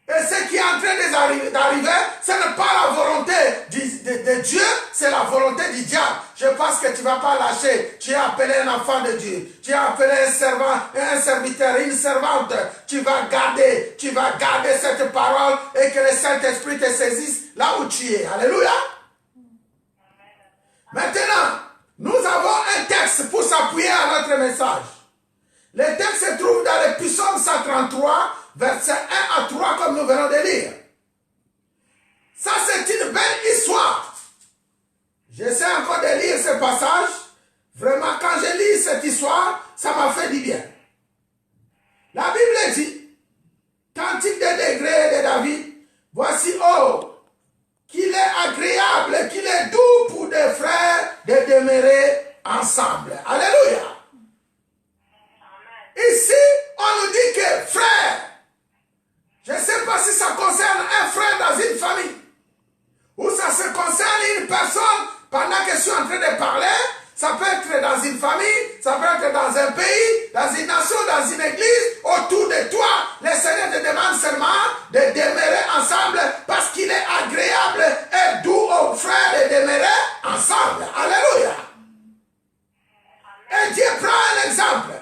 Et ce qui est en train d'arriver, ce n'est pas la volonté de Dieu, c'est la volonté du diable. Je pense que tu ne vas pas lâcher. Tu es appelé un enfant de Dieu. Tu es appelé un servant, un serviteur, une servante. Tu vas garder cette parole et que le Saint-Esprit te saisisse là où tu es. Alléluia. Maintenant, nous avons un texte pour s'appuyer à notre message. Le texte se trouve dans le Psaume 133, versets 1 à 3, comme nous venons de lire. Ça, c'est une belle histoire. J'essaie encore de lire ce passage. Vraiment, quand je lis cette histoire, ça m'a fait du bien. La Bible dit, Cantique des degrés de David, voici, oh, qu'il est agréable, qu'il est doux pour des frères de demeurer ensemble. Alléluia. Ici, on nous dit que frère, je ne sais pas si ça concerne un frère dans une famille, ou ça se concerne une personne pendant que je suis en train de parler. Ça peut être dans une famille, ça peut être dans un pays, dans une nation, dans une église, autour de toi. Le Seigneur te demande seulement de demeurer ensemble parce qu'il est agréable et doux aux frères de demeurer ensemble. Alléluia. Et Dieu prend un exemple.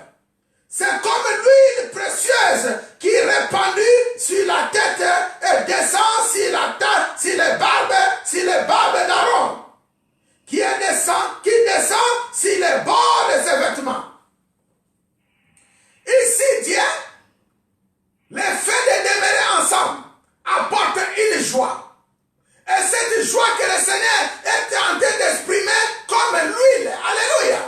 C'est comme l'huile précieuse qui est répandue sur la tête et descend sur la tête, sur les barbes d'Aaron. Qui descend sur les bords de ses vêtements. Ici, Dieu, le fait de demeurer ensemble apporte une joie. Et cette joie que le Seigneur est en train d'exprimer comme l'huile. Alléluia.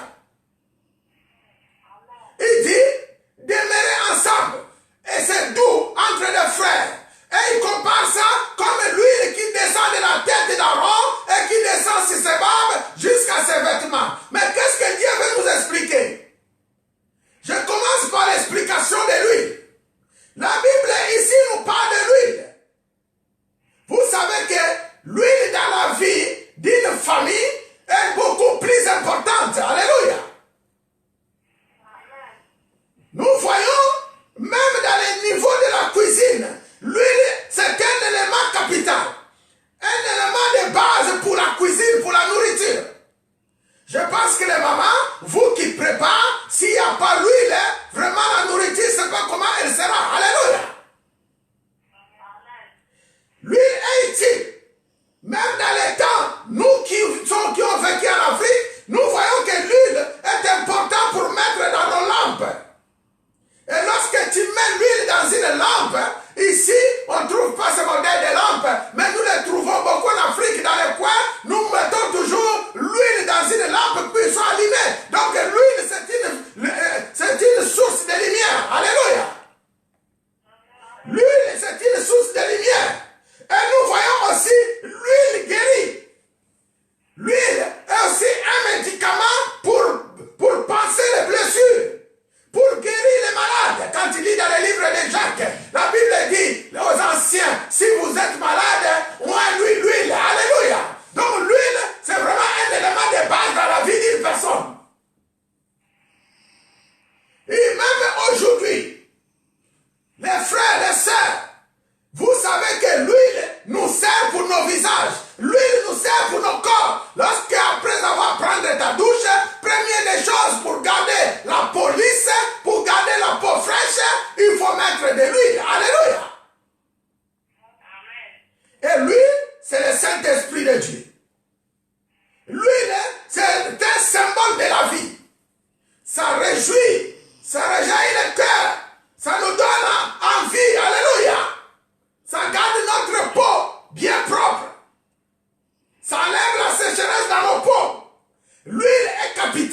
Il dit, demeurer ensemble. Et c'est doux entre les frères. Et il compare ça comme l'huile qui descend de la tête d'Aaron et qui descend sur ses barbes jusqu'à ses vêtements. Mais qu'est-ce que Dieu veut nous expliquer? Je commence par l'explication de l'huile. La Bible ici nous parle de l'huile. Vous savez que l'huile dans la vie d'une famille est beaucoup plus importante. Alléluia. Nous voyons, même dans les niveaux de la cuisine, l'huile, c'est un élément capital. Un élément de base pour la cuisine, pour la nourriture. Je pense que les mamans, vous qui préparez, s'il n'y a pas l'huile, vraiment la nourriture, je ne sais pas comment elle sera. Alléluia. L'huile est utile. Même dans les temps, nous qui ont vécu en Afrique, nous voyons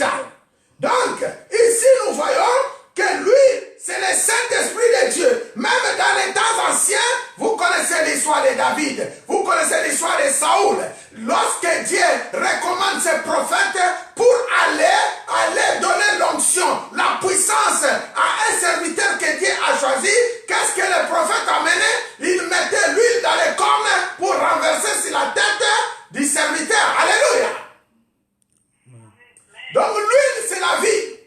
vital. Donc, ici nous voyons que l'huile, c'est le Saint-Esprit de Dieu. Même dans les temps anciens, vous connaissez l'histoire de David, vous connaissez l'histoire de Saoul. Lorsque Dieu recommande ses prophètes pour aller donner l'onction, la puissance à un serviteur que Dieu a choisi, qu'est-ce que le prophète a mené? Il mettait l'huile dans les cornes pour renverser sur la tête du serviteur. Alléluia. Donc l'huile, c'est la vie.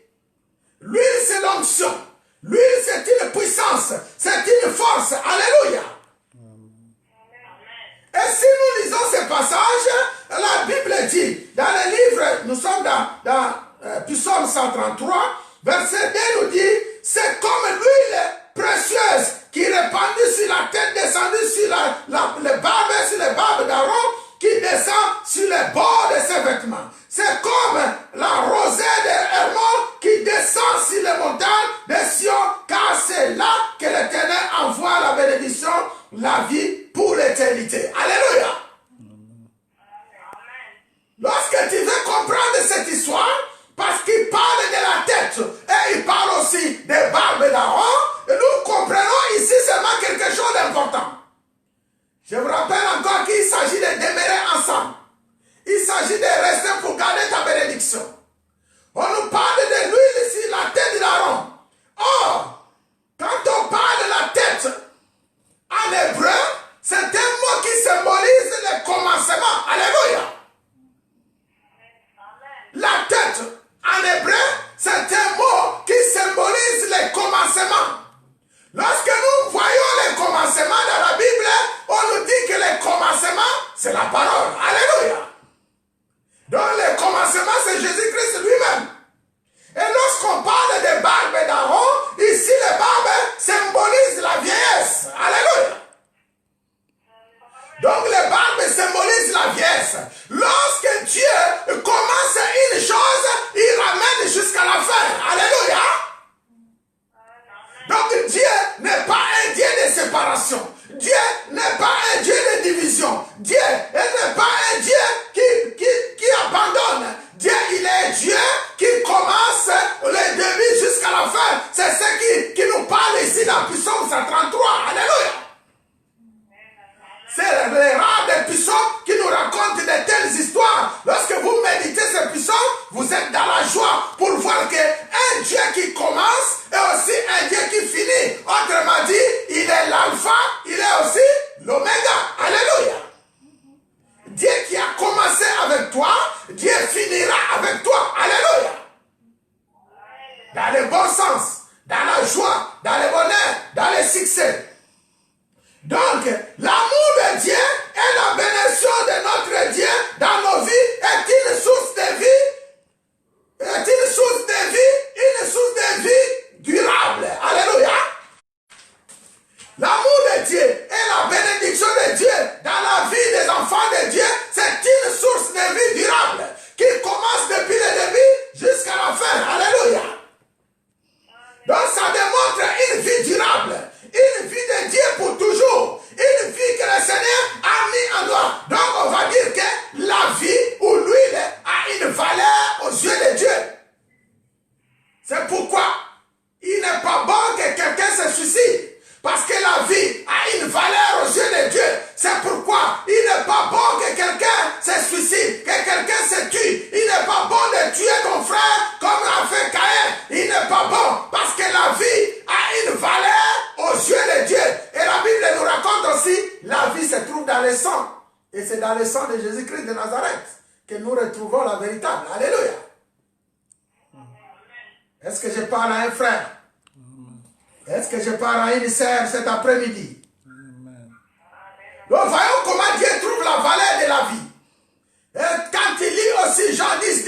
L'huile, c'est l'onction. L'huile, c'est une puissance. C'est une force. Alléluia. Et si nous lisons ces passages, la Bible dit, dans le livre, nous sommes dans Psaume 133, verset 2 nous dit, c'est comme l'huile précieuse qui répandue sur la tête, descendue sur les barbes d'Aaron, qui descend sur les bords de ses vêtements. C'est comme la rosée de Hermon qui descend sur les montagnes de Sion, car c'est là que l'Éternel envoie la bénédiction, la vie pour l'éternité. Alléluia. Lorsque tu veux comprendre cette histoire, parce qu'il parle de la tête et il parle aussi des barbes d'Aaron, nous comprenons ici seulement quelque chose d'important. Je vous rappelle encore qu'il s'agit de demeurer ensemble. Il s'agit de rester pour garder ta bénédiction. On nous parle de l'huile ici, la tête d'Aaron. Or, quand on parle de la tête, en hébreu, c'est un mot qui symbolise le commencement. Alléluia. La tête, en hébreu, c'est un mot qui symbolise le commencement. Lorsque nous voyons le commencement dans la Bible, on nous dit que le commencement, c'est la parole. Alléluia. Donc le commencement, c'est Jésus-Christ lui-même. Et lorsqu'on parle des barbes d'Aaron, ici les barbes symbolisent la vieillesse. Alléluia. Donc les barbes symbolisent la vieillesse. Lorsque Dieu commence une chose, il ramène jusqu'à la fin. Alléluia. Donc Dieu n'est pas un Dieu de séparation. Dieu n'est pas un Dieu de division. Dieu n'est pas un Dieu qui abandonne. Dieu, il est Dieu qui commence le début jusqu'à la fin. C'est ce qui nous parle ici dans Psaume 133. Alléluia. C'est les rares des psaumes qui nous racontent de telles histoires. Lorsque vous méditez ces psaumes, vous êtes dans la joie pour voir qu'un Dieu qui commence est aussi un Dieu qui finit. Autrement dit, il est l'alpha, il est aussi l'oméga. Alléluia. Dieu qui a commencé avec toi, Dieu finira avec toi. Alléluia. Dans le bon sens, dans la joie, dans le bonheur, dans le succès. Donc, l'amour de Dieu et la bénédiction de notre Dieu dans nos vies est une source de vie, une source de vie durable. Alléluia. L'amour de Dieu et la bénédiction de Dieu dans la vie des enfants de Dieu, c'est une source de vie durable qui commence depuis le début jusqu'à la fin. Alléluia. Donc, ça démontre une vie durable. Une vie de Dieu pour toujours. Une vie que le Seigneur a mis en nous. Donc on va dire que la vie ou l'huile a une valeur aux yeux de Dieu. C'est pourquoi il n'est pas bon que quelqu'un se suicide. Parce que la vie a une valeur aux yeux de Dieu. C'est pourquoi il n'est pas bon que quelqu'un se suicide, que quelqu'un se tue. Il n'est pas bon de tuer ton frère comme l'a fait Caïn. Il n'est pas bon parce que la vie a une valeur aux yeux de Dieu. Et la Bible nous raconte aussi, la vie se trouve dans le sang. Et c'est dans le sang de Jésus-Christ de Nazareth que nous retrouvons la véritable. Alléluia. Est-ce que je parle à un frère? Est-ce que je parle à une sœur cet après-midi? Donc voyons comment Dieu trouve la valeur de la vie. Et quand il lit aussi Jean 10,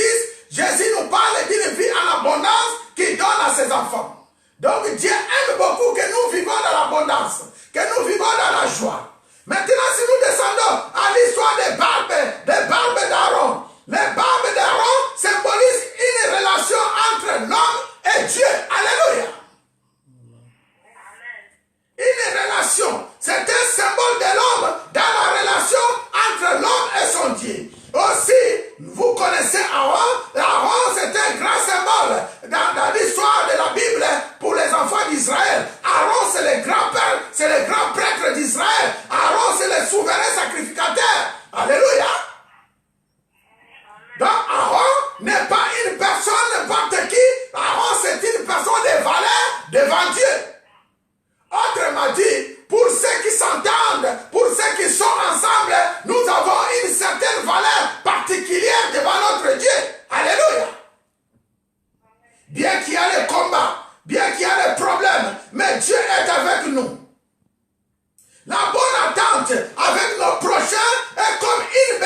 Jésus nous parle d'une vie en abondance qu'il donne à ses enfants. Donc Dieu aime beaucoup que nous vivons dans l'abondance, que nous vivons dans la joie. Maintenant, si nous descendons à l'histoire des barbes d'Aaron, les barbes d'Aaron symbolisent une relation entre l'homme et Dieu. Alléluia. Une relation, c'est un symbole de l'homme dans la relation entre l'homme et son Dieu. Aussi, vous connaissez Aaron. Aaron, c'est un grand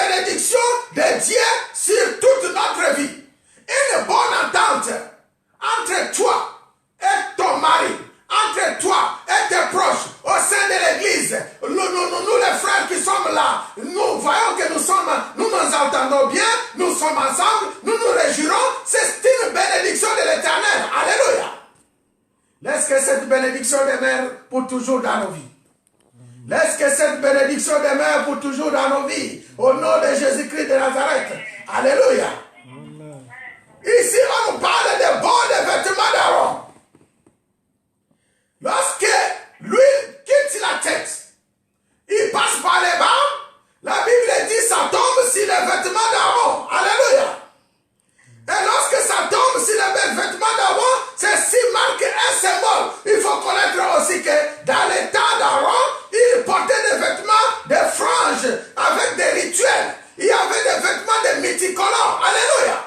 bénédiction de Dieu sur toute notre vie. Une bonne entente entre toi et ton mari, entre toi et tes proches, au sein de l'église. Nous, les frères qui sommes là, nous voyons que nous nous entendons bien, nous sommes ensemble, nous nous réjouissons. C'est une bénédiction de l'Éternel. Alléluia. Laisse que cette bénédiction demeure pour toujours dans nos vies. Laisse que cette bénédiction demeure pour toujours dans nos vies. Au nom de Jésus-Christ de Nazareth. Alléluia. Amen. Ici, on nous parle des bords de vêtements d'Aaron. Lorsque l'huile quitte la tête, il passe par les bas, la Bible dit ça tombe sur les vêtements d'Aaron. Alléluia. Et lorsque ça tombe sur les vêtements d'Aaron, ceci marque un symbole. Il faut connaître aussi que dans les temps d'Aaron, il portait des vêtements de franges avec des rituels. Il y avait des vêtements de multicolores. Alléluia.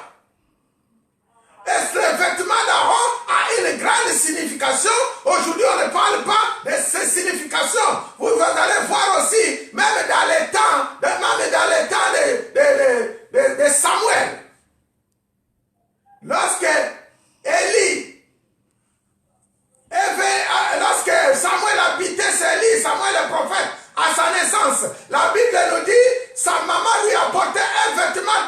Et ce vêtement d'Aaron a une grande signification. Aujourd'hui, on ne parle pas de ces significations. Vous allez voir aussi, même dans les temps, de Samuel. Lorsque Samuel habitait chez Élie, Samuel le prophète, à sa naissance, la Bible nous dit, sa maman lui apportait un vêtement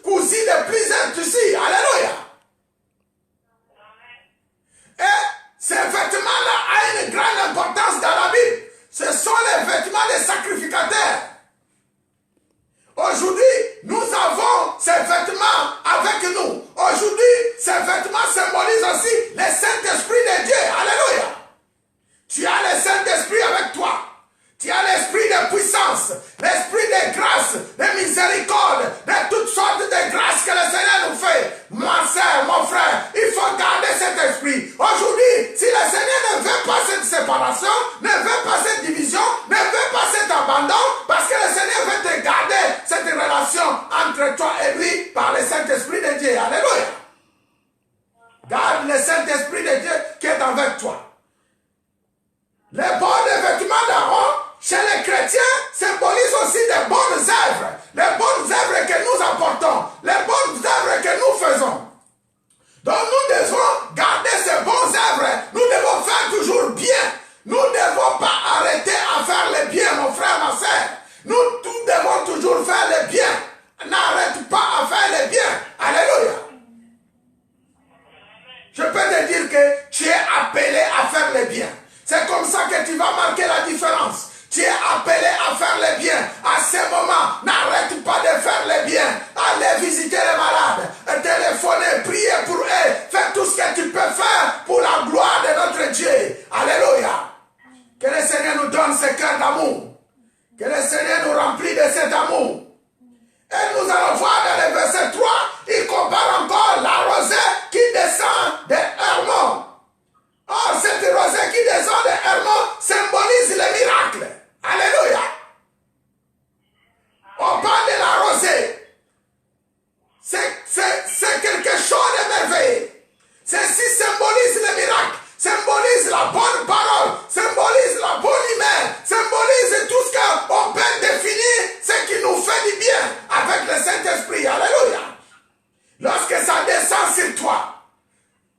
cousu de plusieurs tissus. Alléluia. Et ces vêtements-là ont une grande importance dans la Bible. Ce sont les vêtements des sacrificateurs. Aujourd'hui, nous avons ces vêtements avec nous. Aujourd'hui, ces vêtements symbolisent aussi le Saint-Esprit de Dieu. Alléluia. Tu as le Saint-Esprit avec toi. Tu as l'esprit de puissance, l'esprit de grâce, de miséricorde, de toutes sortes de grâces que le Seigneur nous fait. Ma soeur, mon frère, il faut garder cet esprit. Aujourd'hui, si le Seigneur ne veut pas cette séparation, ne veut pas cette division, ne veut pas cet abandon, parce que le Seigneur veut te garder cette relation entre toi et lui par le Saint-Esprit de Dieu. Alléluia. Garde le Saint-Esprit de Dieu qui est avec toi. Les bords de vêtements d'Aaron, chez les chrétiens, symbolisent aussi des bonnes œuvres. Les bonnes œuvres que nous apportons. Les bonnes œuvres que nous faisons. Donc nous devons garder ces bonnes œuvres. Nous devons faire toujours bien. Nous ne devons pas arrêter à faire le bien, mon frère, ma soeur. Nous devons toujours faire le bien. N'arrête pas à faire le bien. Alléluia. Je peux te dire que tu es appelé à faire le bien. C'est comme ça que tu vas marquer la différence. Tu es appelé à faire le bien. À ce moment, n'arrête pas de faire le bien. Allez visiter les malades, téléphoner, prier pour eux. Fais tout ce que tu peux faire pour la gloire de notre Dieu. Alléluia. Que le Seigneur nous donne ce cœur d'amour. Que le Seigneur nous remplit de cet amour. Et nous allons voir dans le verset 3, il compare encore la rosée qui descend de Hermon. Or, cette rosée qui descend de Hermon symbolise le miracle. Alléluia. On parle de la rosée. C'est quelque chose de merveilleux. Ceci symbolise le miracle, symbolise la bonne parole, symbolise la bonne humeur, symbolise tout ce qu'on peut définir, ce qui nous fait du bien avec le Saint-Esprit. Alléluia. Lorsque ça descend sur toi,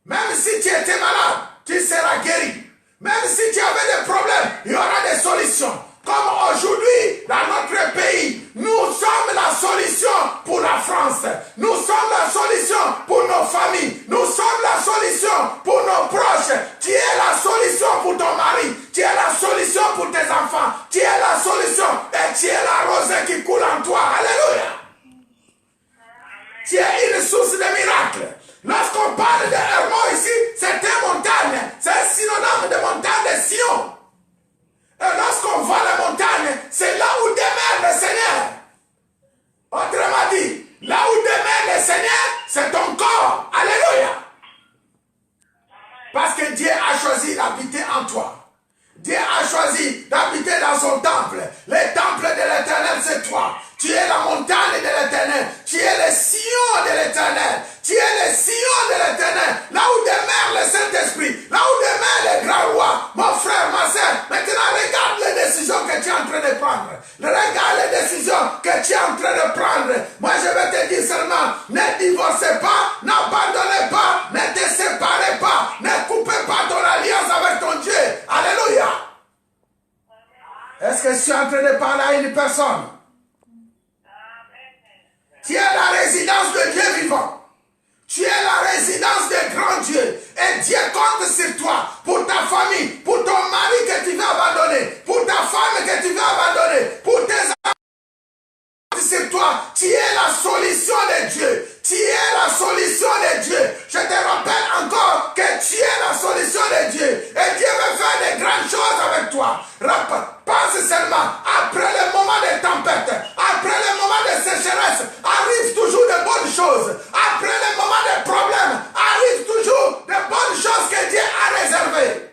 même si tu étais malade, tu seras guéri. Même si tu avais des problèmes, il y aura des solutions. Comme aujourd'hui, dans notre pays, nous sommes la solution pour la France. Nous sommes la solution pour nos familles. Nous sommes la solution pour nos proches. Tu es la solution pour ton mari. Tu es la solution pour tes enfants. Tu es la solution et tu es la rosée qui coule en toi. Alléluia. Tu es une source de miracles. Lorsqu'on parle de Hermon ici, c'est une montagne. C'est un synonyme de montagne de Sion. Et lorsqu'on voit la montagne, c'est là où demeure le Seigneur. Autrement dit, là où demeure le Seigneur, c'est ton corps. Alléluia. Parce que Dieu a choisi d'habiter en toi. Dieu a choisi d'habiter dans son temple. Le temple de l'Éternel, c'est toi. Tu es la montagne de l'Éternel. Tu es le Sion de l'Éternel. Tu es le Sion de l'Éternel. Là où demeure le Saint-Esprit. Là où demeure le grand roi. Mon frère, ma soeur. Maintenant, regarde les décisions que tu es en train de prendre. Regarde les décisions que tu es en train de divorcez pas, n'abandonnez pas, ne te séparez pas, ne coupez pas ton alliance avec ton Dieu. Alléluia. Est-ce que je suis en train de parler à une personne? Tu es la résidence de Dieu vivant. Tu es la résidence des grands dieux. Et Dieu compte sur toi, pour ta famille, pour ton mari que tu veux abandonner, pour ta femme que tu veux abandonner, pour tes amis sur toi. Tu es la solution de Dieu. Tu es la solution de Dieu. Je te rappelle encore que tu es la solution de Dieu. Et Dieu veut faire de grandes choses avec toi. Pense seulement, après le moment de tempête, après le moment de sécheresse, arrivent toujours de bonnes choses. Après le moment de problèmes, arrivent toujours de bonnes choses que Dieu a réservées.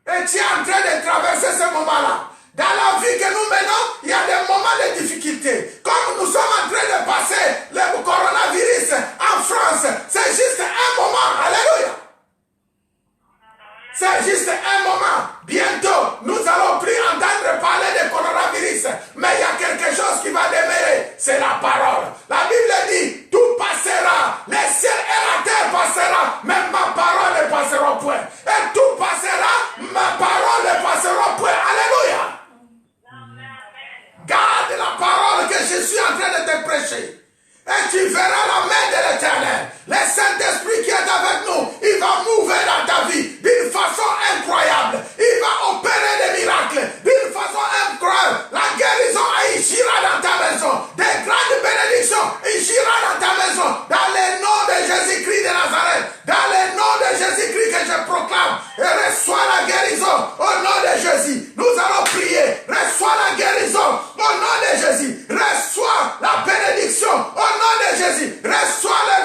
Et tu es en train de traverser ce moment-là. Dans la vie que nous menons, il y a des moments de difficulté. Comme nous sommes en train de passer le coronavirus en France, c'est juste un moment. Alléluia. C'est juste un moment. Bientôt, nous allons plus entendre parler de coronavirus. Mais il y a quelque chose qui va demeurer. C'est la parole. La Bible dit, tout passera. Les cieux et la terre passera. Mais ma parole ne passera point. Et tout passera. Ma parole ne passera point. Alléluia. Garde la parole que je suis en train de te prêcher. Et tu verras la main de l'Éternel. Le Saint-Esprit qui est avec nous, il va mouver dans ta vie d'une façon incroyable. Il va opérer des miracles d'une façon incroyable. La guérison ira dans ta maison. Des grandes bénédictions ira dans ta maison. Dans le nom de Jésus-Christ de Nazareth. Dans le nom de Jésus-Christ que je proclame. Et reçois la guérison au nom de Jésus. Nous allons prier. Reçois la guérison au nom de Jésus. Reçois la bénédiction au nom de Jésus. Reçois la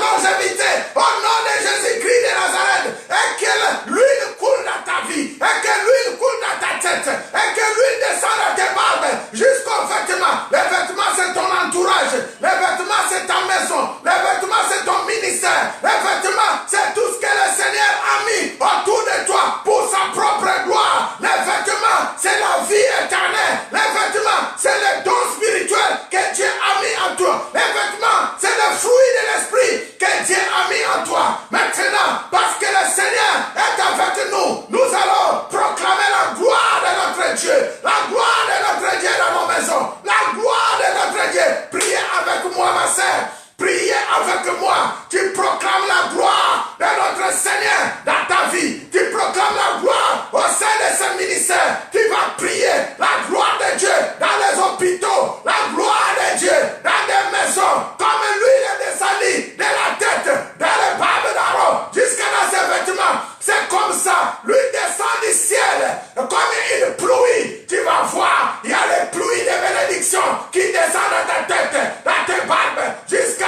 longévité au nom de Jésus-Christ de Nazareth. Et que l'huile coule dans ta vie. Et que l'huile coule dans ta tête. Et que l'huile descende dans tes barbes jusqu'aux vêtements. Les vêtements, c'est ton entourage. Les vêtements, c'est ta maison. Les vêtements, c'est ton ministère. Les vêtements, c'est tout ce que le Seigneur a mis autour de toi pour sa propre gloire. Les vêtements, c'est la vie éternelle. Les vêtements, c'est le don spirituel que Dieu a mis en toi. Les vêtements, c'est le fruit de l'esprit que Dieu a mis en toi. Maintenant, parce que le Seigneur est avec nous, nous allons proclamer la gloire de notre Dieu. La gloire de notre Dieu dans nos maisons. La gloire de notre Dieu. Priez avec moi, ma sœur. Priez avec moi. Tu proclames la gloire de notre Seigneur dans ta vie. Tu proclames la gloire au sein de ce ministère. Tu vas prier la gloire de Dieu dans les hôpitaux. La gloire de Dieu dans des maisons. Comme l'huile est descendue de la tête, dans les barbes d'Aaron, jusqu'à dans ses vêtements. C'est comme ça. L'huile descend du ciel comme une pluie. Tu vas voir, il y a les pluies de bénédiction qui descendent dans ta tête, dans tes barbes, jusqu'à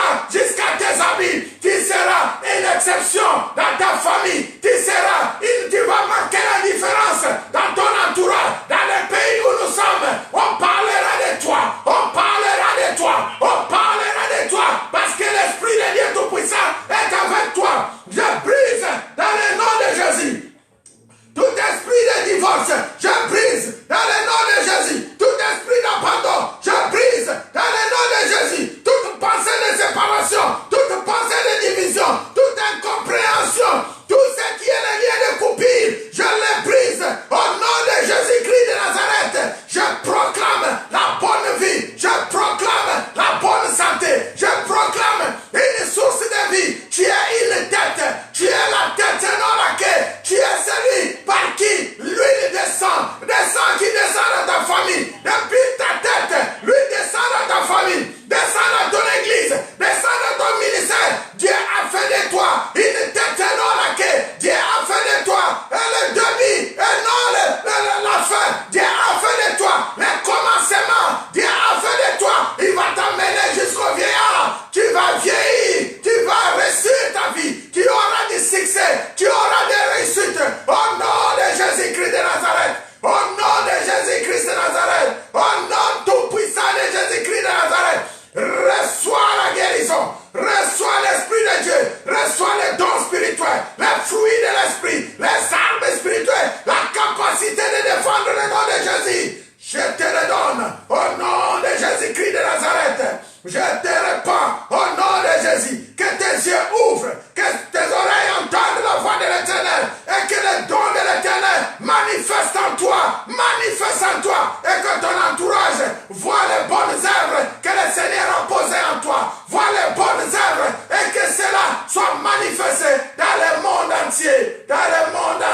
tes habits. Tu seras une exception dans ta famille. Tu vas marquer la différence dans ton entourage, dans les pays où nous sommes. On parlera de toi. On parlera de toi. On parlera de toi. Parce que l'Esprit de Dieu Tout-Puissant est avec toi. Je brise dans le nom de Jésus tout esprit de divorce, je brise dans le nom de Jésus. Tout esprit d'abandon, je brise dans le nom de Jésus. Toute pensée de séparation, toute pensée de division, toute incompréhension, tout ce qui est le lien de coupure, je les brise au nom de Jésus-Christ de Nazareth. Je proclame la bonne vie, je proclame la bonne santé, je proclame une source de vie. Tu es une tête, tu es la tête non laquée, tu es celui par qui l'huile descend qui descend dans ta famille, depuis ta tête, l'huile descend dans ta famille, descend dans ton église, descend dans ton ministère. Dieu a fait de toi une tête non laquée, Dieu a fait de toi le début et non la fin, Dieu a fait de toi le commencement, Dieu a fait de toi, il va t'amener jusqu'au vieillard, tu vas vieillir, tu vas réussir ta vie, tu auras du succès, tu auras des réussites, au nom de Jésus-Christ de Nazareth, au nom de Jésus-Christ de Nazareth, au nom tout-puissant de Jésus-Christ de Nazareth. Reçois la guérison, reçois l'Esprit de Dieu, reçois les dons spirituels, les fruits de l'Esprit, les armes spirituelles, la capacité de défendre le nom de Jésus. Je te le donne au nom de Jésus-Christ de Nazareth. Je te répands au nom tes yeux ouvrent, que tes oreilles entendent la voix de l'Éternel et que les dons de l'Éternel manifestent en toi, et que ton entourage voit les bonnes œuvres que le Seigneur a posées en toi, voit les bonnes œuvres et que cela soit manifesté dans le monde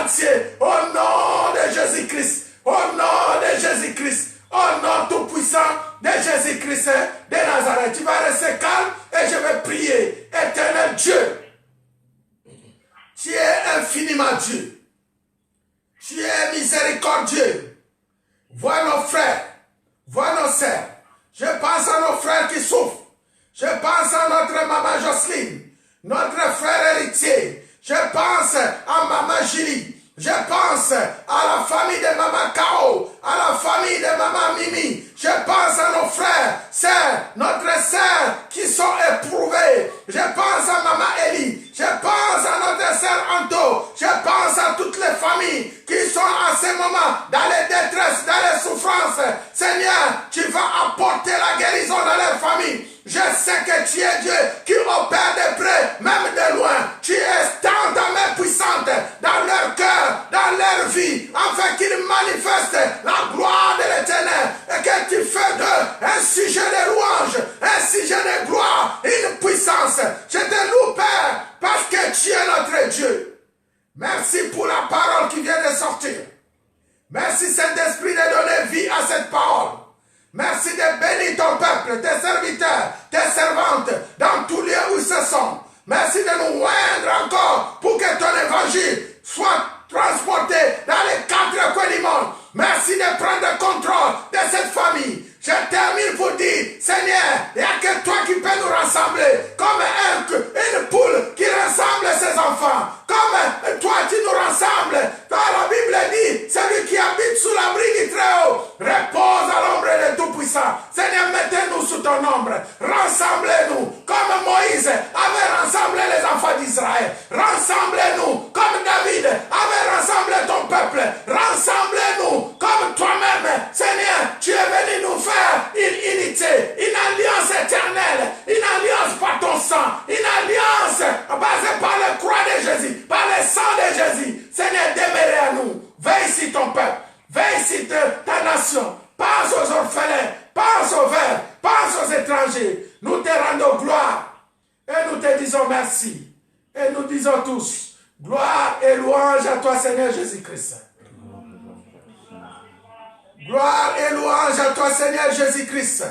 entier, au nom de Jésus-Christ, au nom de Jésus-Christ, au nom tout-puissant de Jésus-Christ de Nazareth. Tu vas rester calme et je vais prier. Éternel Dieu, tu es infiniment Dieu. Tu es miséricordieux. Vois nos frères, vois nos sœurs. Je pense à nos frères qui souffrent. Je pense à notre maman Jocelyne, notre frère héritier. Je pense à maman Julie. Je pense à la famille de maman Kao, à la famille de maman Mimi. Je pense à nos frères, sœurs, notre sœur qui sont éprouvés. Je pense à maman Elie. Je pense à notre sœur Anto. Je pense à toutes les familles qui sont à ce moment dans les détresses, dans les souffrances. Seigneur, tu vas apporter la guérison dans les familles. Je sais que tu es Dieu qui opère de près, même de loin. Tu es tant ta main puissante dans leur cœur, dans leur vie, afin qu'ils manifestent la gloire de l'Éternel et que tu fais d'eux un sujet de louange, un sujet de gloire, une puissance. Je te loue, Père, parce que tu es notre Dieu. Merci pour la parole qui vient de sortir. Merci, Saint-Esprit, de donner vie à cette parole. Merci de bénir ton peuple, tes serviteurs, tes servantes, dans tous lieux où ils se sont. Merci de nous oindre encore pour que ton évangile soit transporté dans les 4 coins du monde. Merci de prendre le contrôle de cette famille. Je termine pour dire, Seigneur, il n'y a que toi qui peux nous rassembler, comme une poule qui rassemble ses enfants. Comme toi tu nous rassembles. La Bible dit, celui qui habite sous l'abri du Très-Haut repose à l'ombre de Tout-Puissant. Seigneur, mettez-nous sous ton ombre. Rassemblez-nous comme Moïse avait rassemblé les enfants d'Israël. Rassemblez-nous comme David avait rassemblé ton peuple. Rassemblez-nous comme toi-même. Seigneur, tu es venu nous faire une unité, une alliance éternelle, une alliance par ton sang, une alliance basée par la croix de Jésus, par le sang de Jésus. Seigneur, demeure à nous. Veille sur ton peuple, veille sur ta nation. Pense aux orphelins, pense aux veuves, pense aux étrangers. Nous te rendons gloire et nous te disons merci. Et nous disons tous, gloire et louange à toi, Seigneur Jésus-Christ. Gloire et louange à toi, Seigneur Jésus-Christ.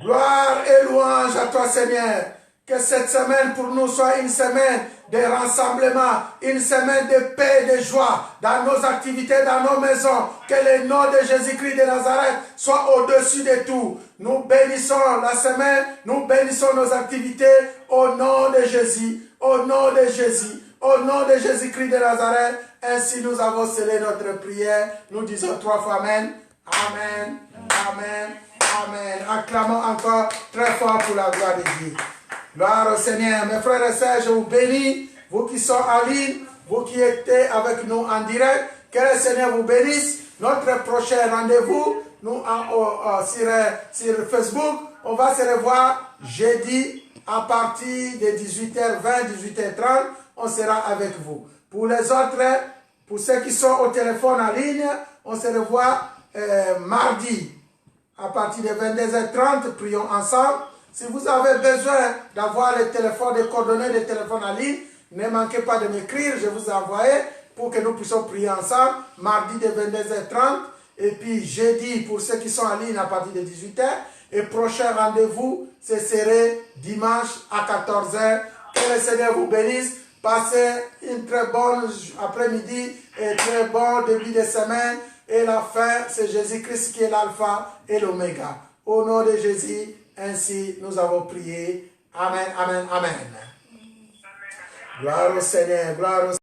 Gloire et louange à toi, Seigneur. Que cette semaine pour nous soit une semaine de rassemblement, une semaine de paix et de joie dans nos activités, dans nos maisons. Que le nom de Jésus-Christ de Nazareth soit au-dessus de tout. Nous bénissons la semaine, nous bénissons nos activités au nom de Jésus, au nom de Jésus, au nom de Jésus-Christ de Nazareth. Ainsi nous avons scellé notre prière. Nous disons 3 fois Amen, Amen, Amen, Amen. Acclamons encore très fort pour la gloire de Dieu. Gloire au Seigneur. Mes frères et sœurs, je vous bénis. Vous qui sont en ligne, vous qui étiez avec nous en direct, que le Seigneur vous bénisse. Notre prochain rendez-vous, nous sur Facebook, on va se revoir jeudi à partir de 18h20, 18h30. On sera avec vous. Pour les autres, pour ceux qui sont au téléphone en ligne, on se revoit mardi à partir de 22h30. Prions ensemble. Si vous avez besoin d'avoir les téléphones, les coordonnées des téléphones en ligne, ne manquez pas de m'écrire, je vous envoie pour que nous puissions prier ensemble, mardi de 22h30, et puis jeudi pour ceux qui sont en ligne à partir de 18h, et prochain rendez-vous, ce serait dimanche à 14h. Que le Seigneur vous bénisse, passez une très bonne après-midi et très bon début de semaine, et la fin, c'est Jésus-Christ qui est l'alpha et l'oméga. Au nom de Jésus, ainsi nous avons prié. Amen, amen, amen. Gloire au Seigneur, gloire au Seigneur.